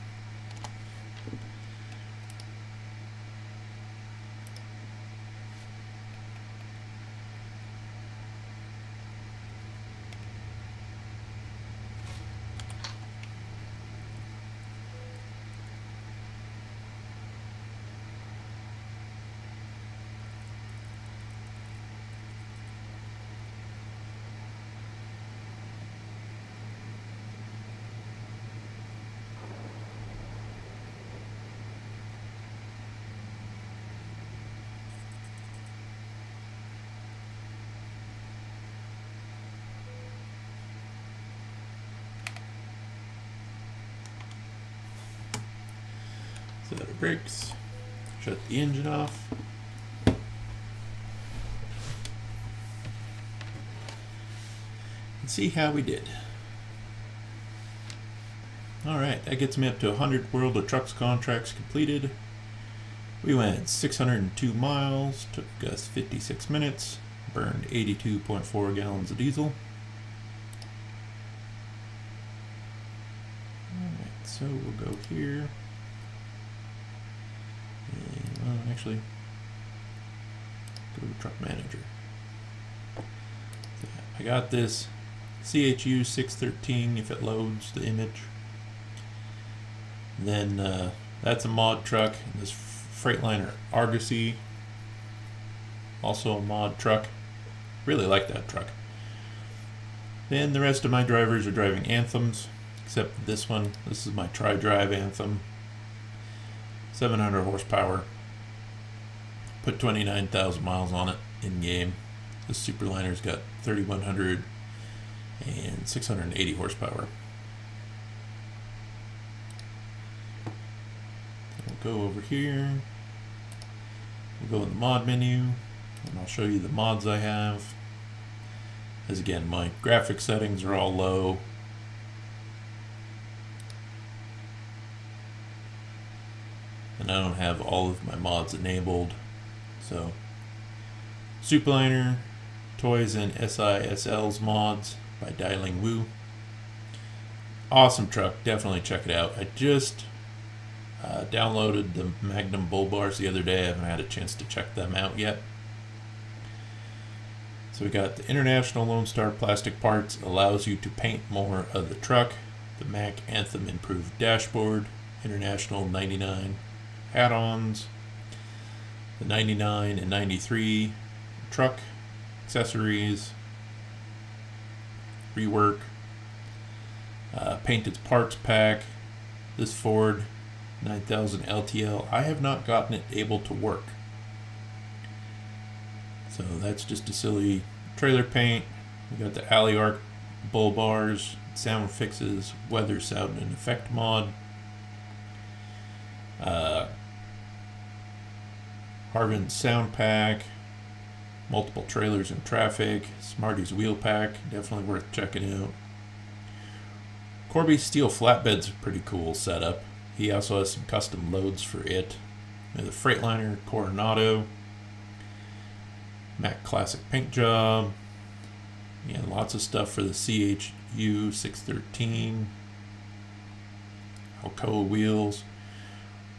Set our brakes, shut the engine off. And see how we did. Alright, that gets me up to 100 World of Trucks contracts completed. We went 602 miles, took us 56 minutes, burned 82.4 gallons of diesel. Alright, so we'll go here. And, actually, go to Truck Manager. So I got this CHU 613 if it loads the image. And then that's a mod truck. This Freightliner Argosy, also a mod truck. Really like that truck. Then the rest of my drivers are driving Anthems, except this one. This is my tri-drive Anthem. 700 horsepower. Put 29,000 miles on it in game. This Superliner's got 3,100 and 680 horsepower. We'll go over here. We'll go in the mod menu, and I'll show you the mods I have. As again, my graphic settings are all low. And I don't have all of my mods enabled. So, Soupliner, Toys and SISL's mods by Dialing Woo. Awesome truck, definitely check it out. I just downloaded the Magnum bull bars the other day. I haven't had a chance to check them out yet. So we got the International Lone Star plastic parts, allows you to paint more of the truck. The Mac Anthem improved dashboard, International 99 add-ons, the 99 and 93 truck accessories, rework, painted parts pack, this Ford 9000 LTL. I have not gotten it able to work. So that's just a silly trailer paint. We got the Alley Arc bull bars, sound fixes, weather, sound, and effect mod. Harvin sound pack, multiple trailers in traffic, Smarty's wheel pack, definitely worth checking out. Corby's steel flatbed's a pretty cool setup. He also has some custom loads for it. The Freightliner Coronado, Mac Classic paint job, and lots of stuff for the CHU 613, Alcoa wheels,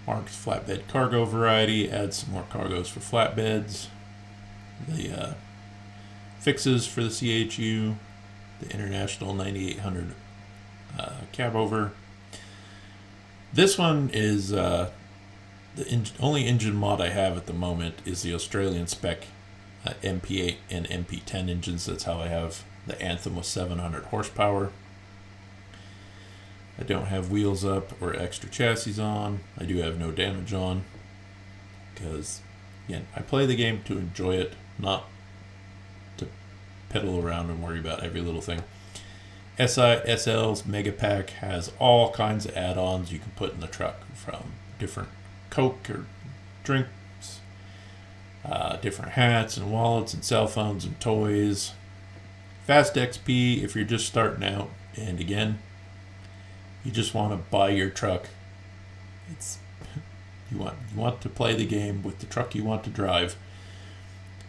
Mark's flatbed cargo variety, adds some more cargoes for flatbeds, the fixes for the CHU, the International 9800 cab over. This one is the only engine mod I have at the moment is the Australian spec MP8 and MP10 engines. That's how I have the Anthem with 700 horsepower. I don't have wheels up or extra chassis on. I do have no damage on because, again, I play the game to enjoy it, not to pedal around and worry about every little thing. SISL's Mega Pack has all kinds of add-ons you can put in the truck, from different Coke or drinks, different hats and wallets and cell phones and toys. Fast XP if you're just starting out, and again, you just want to buy your truck. You want to play the game with the truck you want to drive.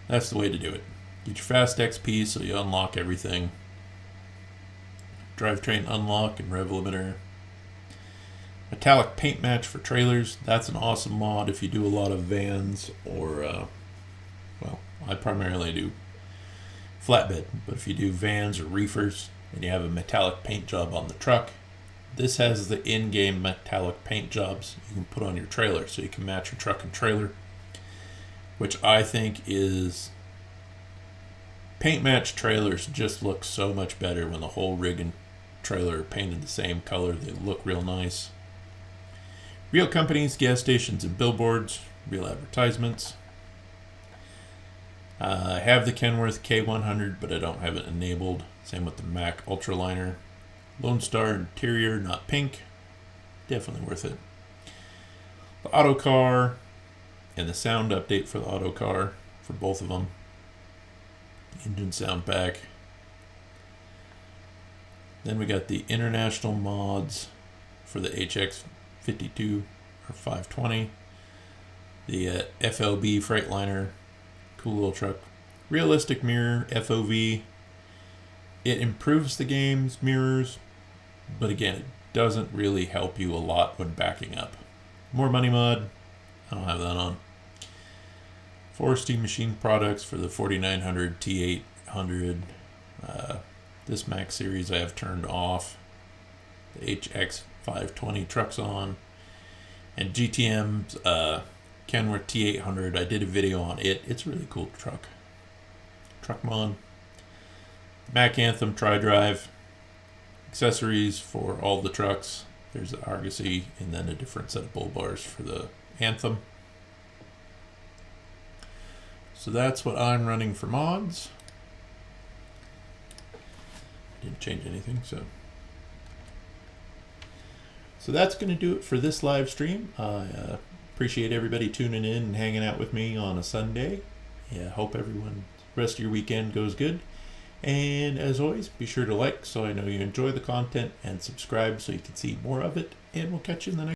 That's the way to do it. Get your fast XP so you unlock everything. Drivetrain unlock and rev limiter. Metallic paint match for trailers. That's an awesome mod if you do a lot of vans or, well, I primarily do flatbed, but if you do vans or reefers and you have a metallic paint job on the truck, this has the in-game metallic paint jobs you can put on your trailer so you can match your truck and trailer, which I think is... Paint match trailers just look so much better when the whole rig and trailer are painted the same color. They look real nice. Real companies, gas stations, and billboards. Real advertisements. I have the Kenworth K100, but I don't have it enabled. Same with the Mac Ultraliner. Lone Star interior, not pink. Definitely worth it. The auto car and the sound update for the auto car for both of them. Engine sound pack. Then we got the international mods for the HX52 or 520. The FLB Freightliner, cool little truck. Realistic mirror, FOV. It improves the game's mirrors, but again, it doesn't really help you a lot when backing up. More money mod. I don't have that on. Foresty machine products for the 4900 T800. This Mac series I have turned off. The HX520 truck's on. And GTM's Kenworth T800. I did a video on it. It's a really cool truck. Truck mod. Mac Anthem Tri-Drive. Accessories for all the trucks. There's the Argosy and then a different set of bull bars for the Anthem. So that's what I'm running for mods. Didn't change anything, so that's going to do it for this live stream. I Appreciate everybody tuning in and hanging out with me on a Sunday. Yeah, hope everyone rest of your weekend goes good. And as always, be sure to like so I know you enjoy the content, and subscribe so you can see more of it. And we'll catch you in the next